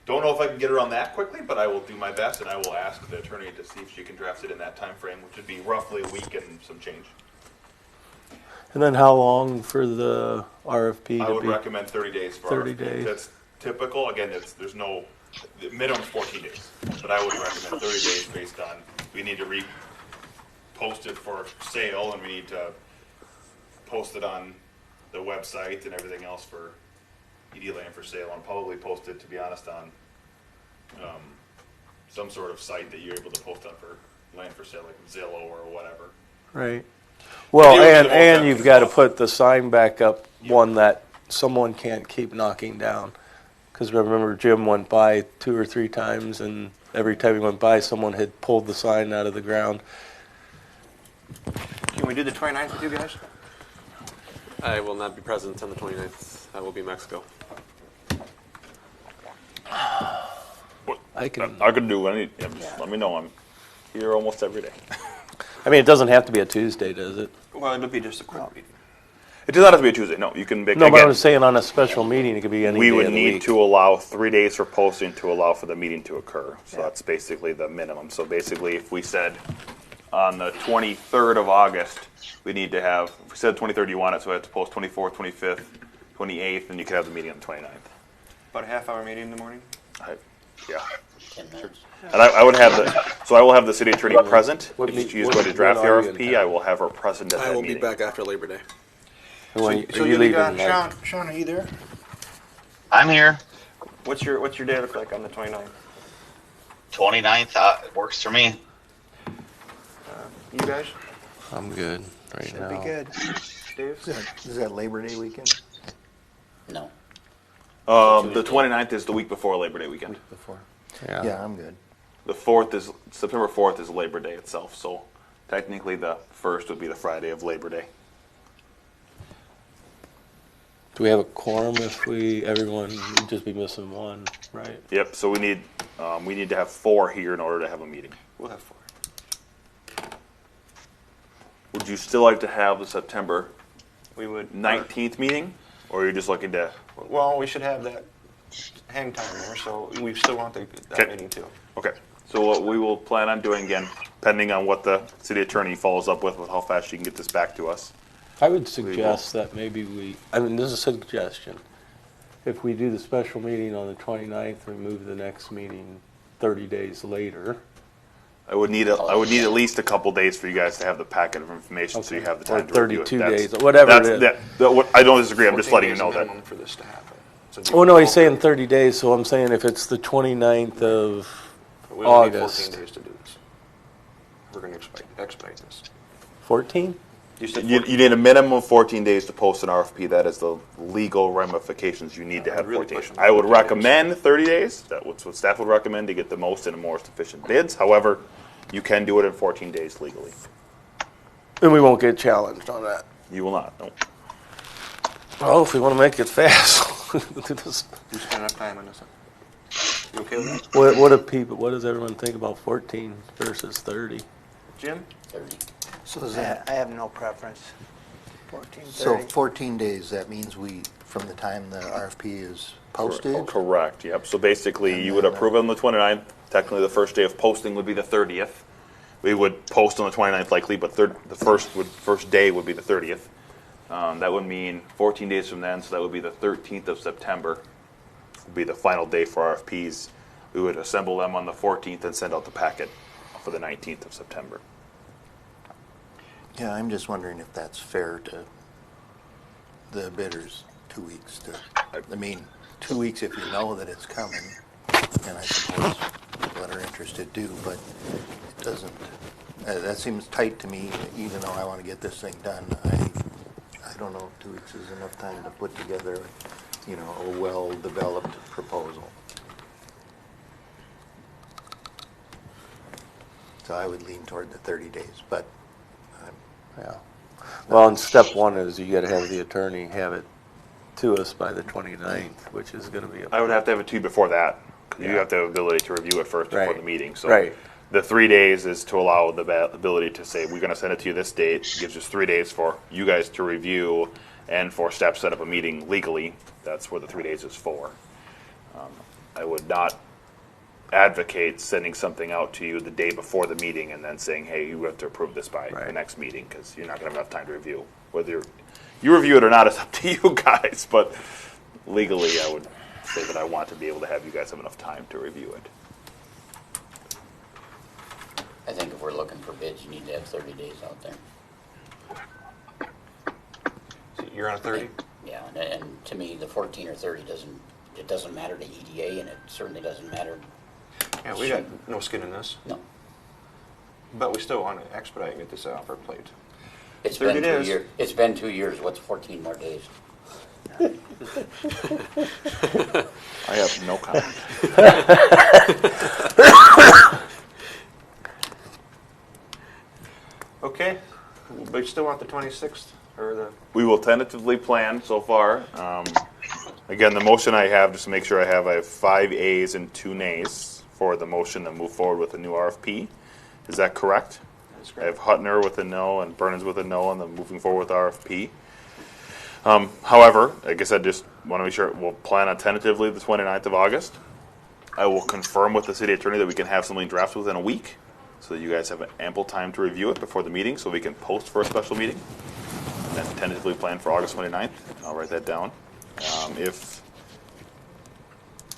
don't know if I can get around that quickly, but I will do my best, and I will ask the attorney to see if she can draft it in that time frame, which would be roughly a week and some change. And then how long for the RFP I to would be? recommend 30 days for 30 RFP. days. That's typical. Again, the minimum is 14 days, but I would recommend 30 days based on we need to post it for sale, and we need to post it on the website and everything else for ED land for sale, and probably post it, to be honest, on some sort of site that you're able to post on for land for sale, like Zillow or whatever. Right. Well, Maybe we and can you've got to put the sign back up, one that someone can't keep knocking down. Because remember, Jim went by 2 or 3 times, and every time he went by, someone had pulled the sign out of the ground. Can we do the 29th with you guys? I will not be present on the 29th. I will be in Mexico. I can. I could do any. Just let me know. I'm here almost every day. I mean, it doesn't have to be a Tuesday, does it? Well, it'll be just a quick meeting. It does not have to be a Tuesday. No, you can make. No, but I again, was saying on a special meeting, it could be any we day would of the need week. to allow 3 days for posting to allow for the meeting to occur. So that's basically the minimum. So basically, if we said on the 23rd of August, we need to have. If we said 23rd, you want it, so we have to post 24th, 25th, 28th, and you could have the meeting on the 29th. About a half-hour meeting in the morning? Yeah. 10 minutes. And I would have I will have the city attorney present. What If meet- she's what- going to draft the when are you in RFP, town? I will have her present at I that will meeting. be back after Labor Day. When- So are you'll you be leaving gone. next? Sean, are you there? I'm here. What's your day look like on the 29th? 29th works for me. You guys? I'm good right Should now. be good. Dave? Is that Labor Day weekend? No. The 29th is the week before Labor Day weekend. Before? Yeah. Yeah, I'm good. The 4th is September 4th is Labor Day itself. So technically, the 1st would be the Friday of Labor Day. Do we have a quorum if everyone would just be missing one, right? Yep. So we need to have 4 here in order to have a meeting. We'll have 4. Would you still like to have the September We would. 19th meeting, or are you just looking to? Well, we should have that hang time there, so we still want that Okay. meeting too. Okay. So what we will plan on doing, again, depending on what the city attorney follows up with how fast she can get this back to us. I would suggest that maybe I mean, this is a suggestion. If we do the special meeting on the 29th, we move the next meeting 30 days later. I would need at least a couple days for you guys to have the packet of information, so you have the Or time to review it. 32 days, whatever it is. I don't disagree. I'm just 14 letting you days know that. minimum for this to happen. So Oh, no, he's saying 30 days, so I'm saying if it's the 29th of we only need August. 14 days to do this. We're going to expedite this. 14? You said You 14. need a minimum of 14 days to post an RFP. That is the legal ramifications. You need to I'd have really 14 push days. them I would 14 days. recommend 30 days. That's what staff would recommend to get the most and more efficient bids. However, you can do it in 14 days legally. And we won't get challenged on that. You will not. No. Well, if we want to make it fast, do this. You spend enough time on this. You okay with that? What does everyone think about 14 versus 30? Jim? 30. So is that, I have no preference. 14, So 30. 14 days, that means from the time the RFP is posted? Correct, yep. So basically, And you would then, approve it on the 29th. Technically, the first day of posting would be the 30th. We would post on the 29th likely, but the first day would be the 30th. That would mean 14 days from then, so that would be the 13th of September would be the final day for RFPs. We would assemble them on the 14th and send out the packet for the 19th of September. Yeah, I'm just wondering if that's fair to the bidders, 2 weeks to, I mean, 2 weeks if you know that it's coming, and I suppose people that are interested do, but it doesn't, that seems tight to me, even though I want to get this thing done. I don't know if 2 weeks is enough time to put together, you know, a well-developed proposal. So I would lean toward the 30 days, but Yeah. Well, and step one is you gotta have the attorney have it to us by the 29th, which is gonna be I would have to have it to you before that. 'Cause you Yeah. have to have the ability to review it first before Right. the meeting. So Right. the 3 days is to allow the ability to say, we're going to send it to you this date. It gives us 3 days for you guys to review and for staff to set up a meeting legally. That's where the 3 days is for. I would not advocate sending something out to you the day before the meeting and then saying, hey, you have to approve this by the Right. next meeting, because you're not going to have enough time to review. Whether you review it or not is up to you guys, but legally I would say that I want to be able to have you guys have enough time to review it. I think if we're looking for bids, you need to have 30 days out there. So you're on 30? Yeah, and to me, the 14 or 30 doesn't matter to EDA, and it certainly doesn't matter. Yeah, we got no skin in this, No. but we still want to expedite and get this off our plate. It's 30 been 2 days. years. It's been 2 years. What's 14 more days? I have no comment. Okay, but you still want the 26th, or the, We will tentatively plan so far. Again, the motion I have, just to make sure I have 5 A's and 2 nays for the motion to move forward with the new RFP. Is that correct? that's I great. have Hutner with a no and Burnens with a no on the moving forward with RFP. However, like I said, just want to make sure we'll plan on tentatively the 29th of August. I will confirm with the city attorney that we can have something drafted within a week so that you guys have ample time to review it before the meeting so we can post for a special meeting. And then tentatively plan for August 29th. I'll write that down. If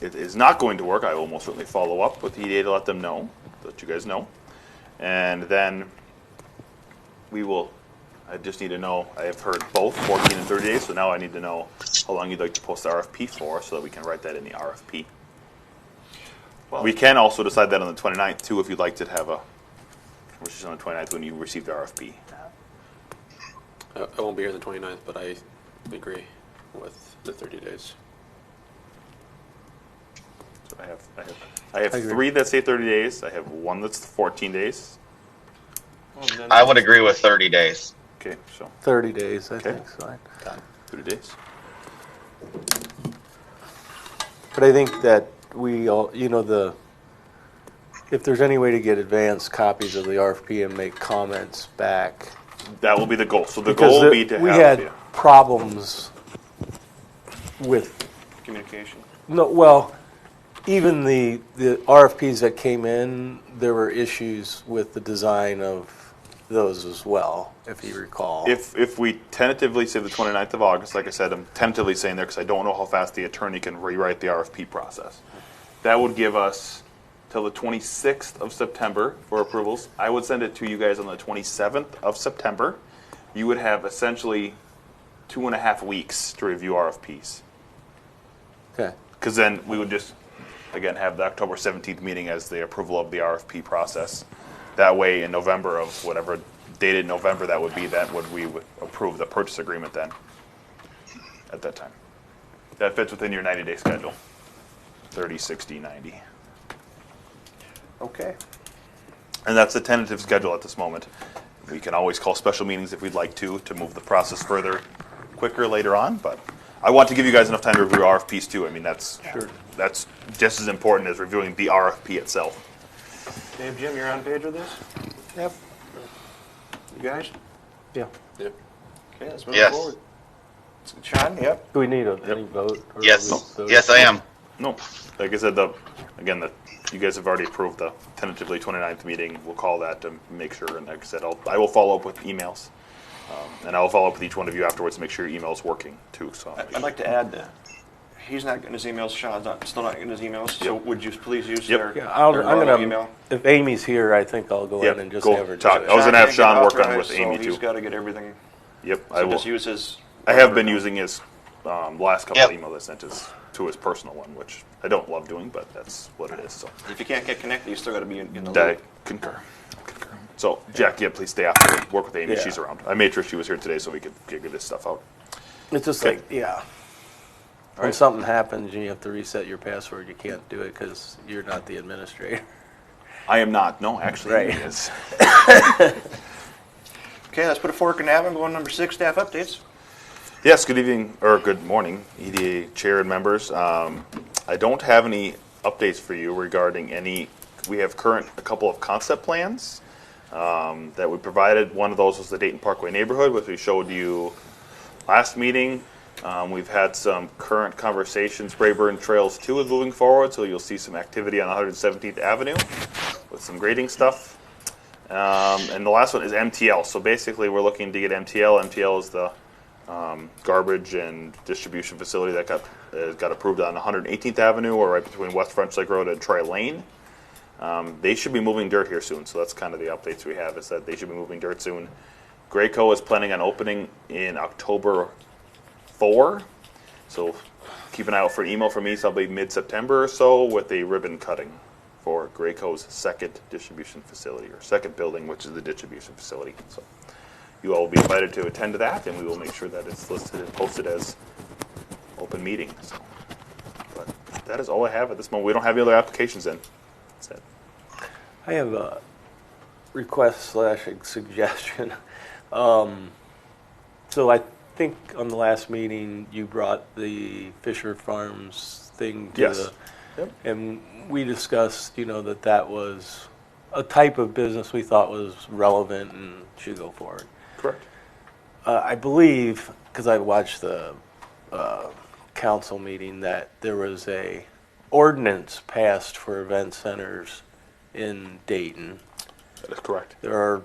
it is not going to work, I will most certainly follow up with the EDA to let them know, let you guys know. And then I just need to know, I have heard both 14 and 30 days, so now I need to know how long you'd like to post the RFP for so that we can write that in the RFP. Well, We can also decide that on the 29th too if you'd like to have a conversation on the 29th when you receive the RFP. I won't be here on the 29th, but I agree with the 30 days. So I have agree. 3 that say 30 days. I have 1 that's 14 days. well, then- I would agree with 30 days. Okay, so 30 days, I Okay. think, so. 30 days. But I think that we all, if there's any way to get advanced copies of the RFP and make comments back. That will be the goal. So the Because goal will be to we have. had problems with, communication. no, well, even the RFPs that came in, there were issues with the design of those as well, if you recall. If we tentatively say the 29th of August, like I said, I'm tentatively saying there because I don't know how fast the attorney can rewrite the RFP process. That would give us till the 26th of September for approvals. I would send it to you guys on the 27th of September. You would have essentially 2.5 weeks to review RFPs. Okay. Because then we would just, again, have the October 17th meeting as the approval of the RFP process. That way, in November of whatever date in November that would be, we would approve the purchase agreement then, at that time. That fits within your 90-day schedule, 30, 60, 90. Okay. And that's the tentative schedule at this moment. We can always call special meetings if we'd like to move the process further quicker later on, but I want to give you guys enough time to review RFPs too. I mean, that's just as important as reviewing the RFP itself. Dave, Jim, you're on page with this? Yep. You guys? Yeah. Yep. Okay, let's move Yes. forward. Sean, yep. Do we need any vote? Or Yes. are we- Yes, I am. No, like I said, you guys have already approved the tentatively 29th meeting. We'll call that to make sure. And like I said, I will follow up with emails, and I will follow up with each one of you afterwards to make sure your email is working too. So I'd like to add that he's not getting his emails. Sean's still not getting his emails. So Yep. would you please use Yep. their, Yeah, I'm their normal gonna. email? If Amy's here, I think I'll go in and just go have her do talk. it. I was gonna have can't Sean get work on authorized, with Amy so too. He's got to get everything. Yep, So I will. just use his. I have been using his last couple Yep. of emails I sent to his personal one, which I don't love doing, but that's what it is. So If you can't get connected, you still got to be in the I loop. concur. So Jack, yeah, please stay after. Work with Amy. Yeah. She's around. I made sure she was here today so we could get this stuff out. It's just Okay. like, yeah. When right. something happens and you have to reset your password, you can't do it because you're not the administrator. I am not. No, actually, Right. Amy is. Okay, let's put a fork in that one. Go on number 6, staff updates. Yes, good evening, or good morning, EDA chair and members. I don't have any updates for you regarding we have a couple of concept plans that we provided. One of those was the Dayton Parkway neighborhood, which we showed you last meeting. We've had some current conversations. Brayburn Trails 2 is moving forward, so you'll see some activity on 117th Avenue with some grading stuff. And the last one is MTL. So basically, we're looking to get MTL. MTL is the garbage and distribution facility that got approved on 118th Avenue, or right between West French Lake Road and Troy Lane. They should be moving dirt here soon, so that's kind of the updates we have, is that they should be moving dirt soon. Graco is planning on opening in October 4, so keep an eye out for an email from me, so it'll be mid-September or so, with a ribbon cutting for Graco's second distribution facility, or second building, which is the distribution facility. So you all will be invited to attend to that, and we will make sure that it's listed and posted as open meeting. So, but that is all I have at this moment. We don't have any other applications in. That's it. I have a request / suggestion. So I think on the last meeting you brought the Fisher Farms thing to Yes. Yep. and we discussed, that was a type of business we thought was relevant and should go forward. Correct. I believe, because I watched the council meeting, that there was a ordinance passed for event centers in Dayton. That is correct. There are,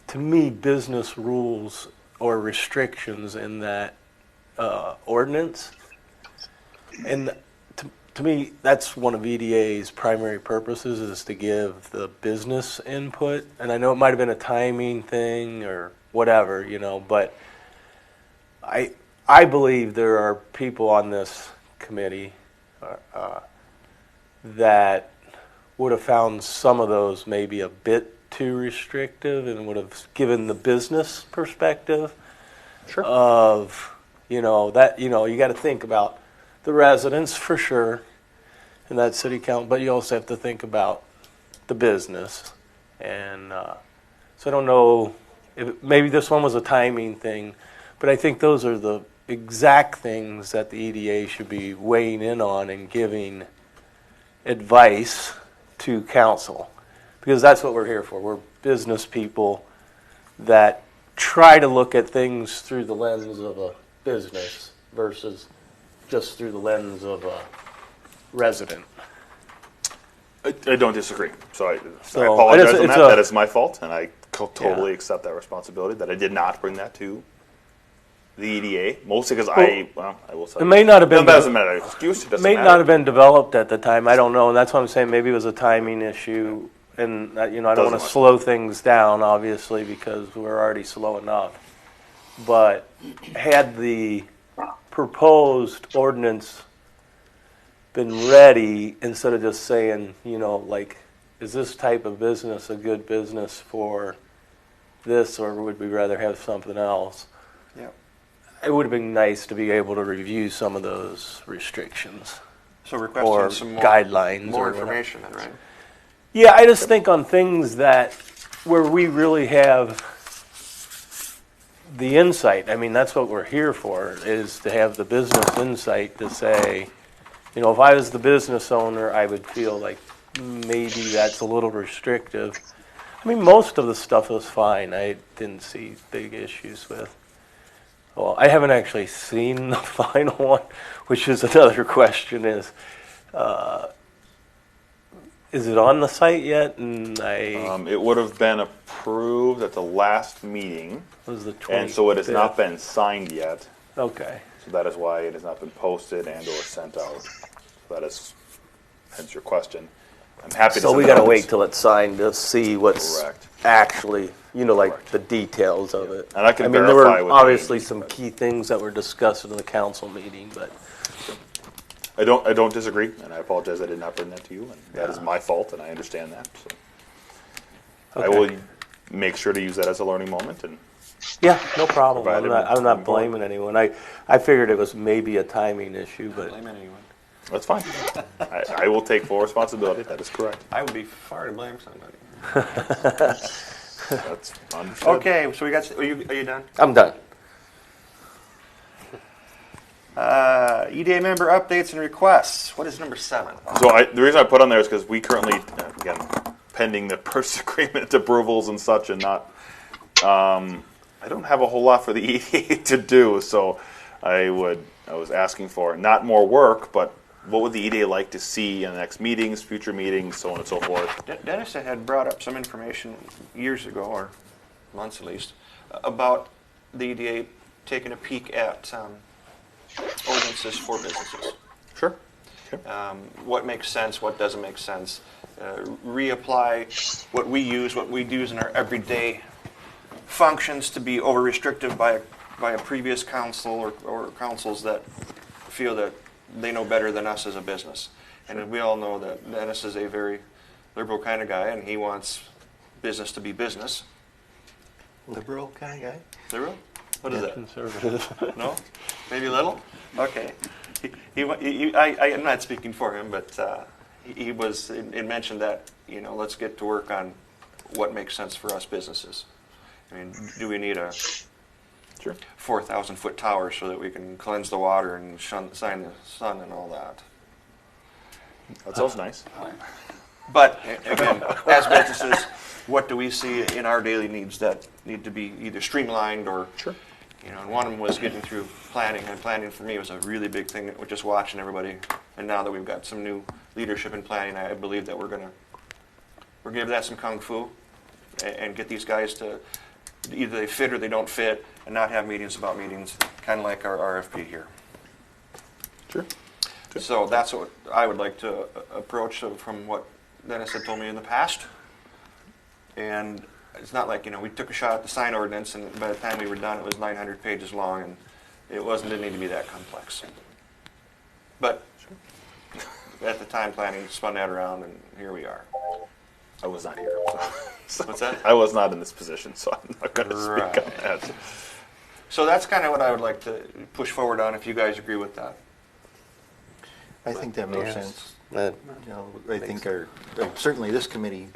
to me, business rules or restrictions in that ordinance. And to me, that's one of EDA's primary purposes, is to give the business input. And I know it might have been a timing thing or whatever, but I believe there are people on this committee that would have found some of those maybe a bit too restrictive, and would have given the business perspective of, you got to think about the residents for sure in that city count, but you also have to think about the business. And so I don't know if maybe this one was a timing thing, but I think those are the exact things that the EDA should be weighing in on and giving advice to council, because that's what we're here for. We're business people that try to look at things through the lens of a business versus just through the lens of a resident. I don't disagree. So I So, apologize it's on that. a- That is my fault, and I totally accept that responsibility, that I did not bring that to the EDA, mostly because I will say. It may not have been. No, that doesn't matter. Excuse, it doesn't may matter. not have been developed at the time. I don't know, and that's what I'm saying. Maybe it was a timing issue, and I don't want Doesn't to matter. slow things down, obviously, because we're already slow enough. But had the proposed ordinance been ready, instead of just saying, is this type of business a good business for this, or would we rather have something else? Yeah. It would have been nice to be able to review some of those restrictions So requesting or some more guidelines more or whatever. information, then, right? Yeah, I just think on things where we really have the insight. I mean, that's what we're here for, is to have the business insight to say, if I was the business owner, I would feel like maybe that's a little restrictive. I mean, most of the stuff was fine. I didn't see big issues with. Well, I haven't actually seen the final one, which is another question is it on the site yet? And It would have been approved at the last meeting, was the 25th. and so it has not been signed yet. Okay. So that is why it has not been posted and or sent out. So that is, hence your question. I'm happy to So send we it got to out. wait till it's signed to see what's Correct. actually, like Correct. the details of it. And I can mean, there were verify with obviously Amy, some but- key things that were discussed in the council meeting, but I don't disagree, and I apologize I did not bring that to you, and that is my fault, and I understand that. So. I will make sure to use that as a learning moment, and yeah, no problem. Provided I'm not moving forward. blaming anyone. I figured it was maybe a timing issue, but Blame anyone. that's fine. I will take full responsibility. That is correct. I would be far to blame somebody. That's understood. Okay, so we got. Are you done? I'm done. EDA member updates and requests. What is number 7? So the reason I put on there is because we currently, again, pending the purchase agreement approvals and such, and not, I don't have a whole lot for the EDA to do. So I was asking for not more work, but what would the EDA like to see in the next meetings, future meetings, so on and so forth. Dennis had brought up some information years ago, or months at least, about the EDA taking a peek at ordinances for businesses. Sure. What makes sense, what doesn't make sense. Reapply what we use in our everyday functions to be over restrictive by a previous council or councils that feel that they know better than us as a business. And we all know that Dennis is a very liberal kind of guy, and he wants business to be business. Liberal kind of guy? Liberal? What is that? Conservative. No? Maybe a little? Okay. I'm not speaking for him, but he mentioned that, let's get to work on what makes sense for us businesses. I mean, do we need a 4,000-foot tower so that we can cleanse the water and shine the sun and all that? That sounds nice. But, again, as businesses, what do we see in our daily needs that need to be either streamlined or... Sure. And one of them was getting through planning, and planning for me was a really big thing. That we're just watching everybody, and now that we've got some new leadership in planning, I believe that we're gonna give that some kung fu, and get these guys to either they fit or they don't fit, and not have meetings about meetings, kind of like our RFP here. Sure. So that's what I would like to approach from what Dennis had told me in the past, and. It's not like, we took a shot at the sign ordinance, and by the time we were done, it was 900 pages long, and it didn't need to be that complex. But at the time, planning spun that around, and here we are. I was not here. So. What's that? I was not in this position, so I'm not going to speak on that. So that's kind of what I would like to push forward on, if you guys agree with that. I think that makes Yes. sense. That I think certainly this committee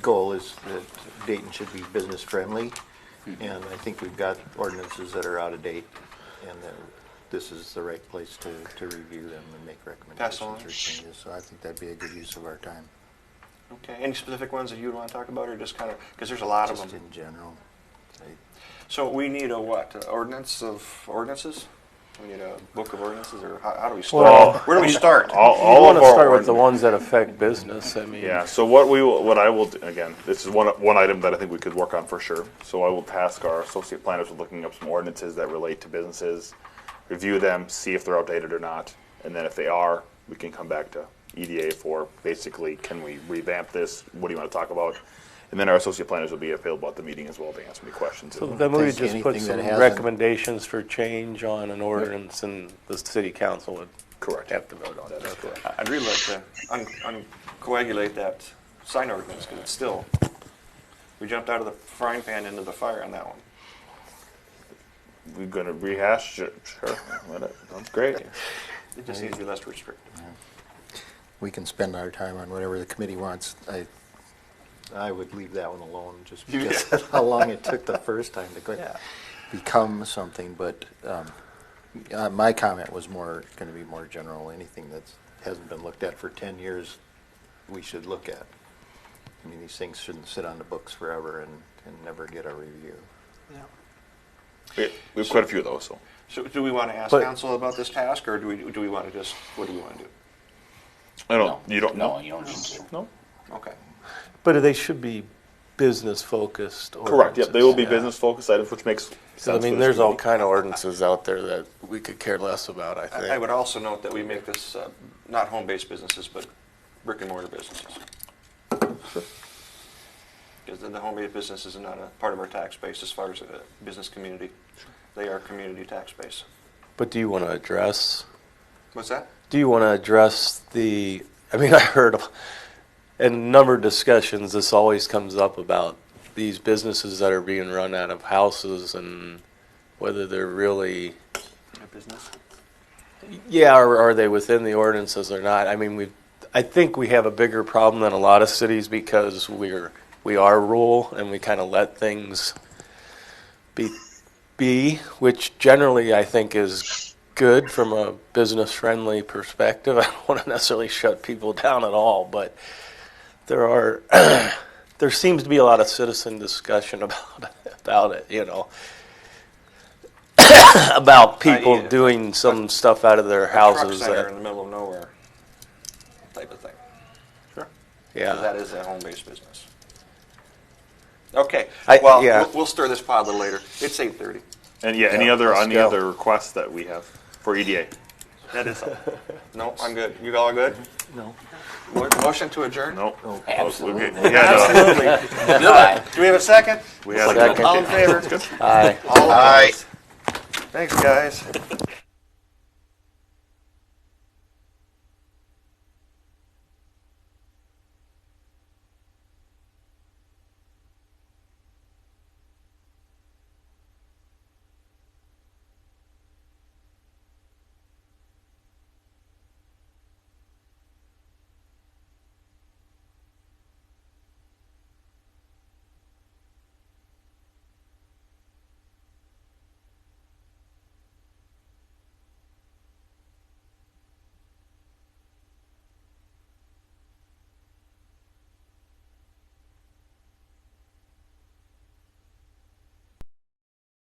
goal is that Dayton should be business friendly, and I think we've got ordinances that are out of date, and that this is the right place to review them and make Pass on. recommendations or changes. So I think that'd be a good use of our time, Okay. Any specific ones that you'd want to talk about, or just kind of, because there's a lot of just them. in general. So we need a what? Ordinance of ordinances? We need a book of ordinances, or how do we start? Well, Where do we start? you All want of to our start with the ordinance- ones that affect business. I mean, Yeah. So what I will do, again, this is one item that I think we could work on for sure. So I will task our associate planners with looking up some ordinances that relate to businesses, review them, see if they're outdated or not, and then if they are, we can come back to EDA for basically, can we revamp this? What do you want to talk about? And then our associate planners will be available at the meeting as well to answer any questions. so then we would think just put anything that some hasn't- recommendations for change on an ordinance, and the city council would Correct. have to vote on That is correct. I'd really like to uncoagulate that sign ordinance, because it's still, we jumped out of the frying pan into the fire on that one. We're going to rehash? Sure. Sounds great. It just needs to be less restrictive. We can spend our time on whatever the committee wants. I would leave that one alone, just because of how long it took the first time to become something. But my comment was going to be more general. Anything that hasn't been looked at for 10 years, we should look at. I mean, these things shouldn't sit on the books forever and never get a review. We have quite a few of those, so. So do we want to ask But- council about this task, or do we want to just, what do we want to do? I don't, you don't No, know? you don't need to. No. Okay. But they should be business focused. Correct, yep, they will be Yeah. business focused items, which makes sense. I for mean, this there's all community. kind of ordinances out there that we could care less about, I think. I would also note that we make this not home-based businesses, but brick-and-mortar businesses. Because the home-based business is not a part of our tax base as far as a business community. They are community tax base. But do you want to address, What's that? I mean, I heard in a number of discussions, this always comes up about these businesses that are being run out of houses and whether they're really, A business? or are they within the ordinances or not? I mean, I think we have a bigger problem than a lot of cities because we are rural and we kind of let things be, which generally I think is good from a business-friendly perspective. I don't want to necessarily shut people down at all, but there seems to be a lot of citizen discussion about it, about people doing some stuff out of their houses. Truck center in the middle of nowhere type of thing. Sure. Yeah. That is a home-based business. Okay. Yeah. We'll stir this pot a little later. It's 8:30. And yeah, any let's other go. requests that we have for EDA? That is all. No, I'm good. You all good? No. Motion to adjourn? Nope. Absolutely. Okay. Yeah, Absolutely. Do we have a second? we have Second. All in favor? Aye. All Aye. opposed? Thanks, guys.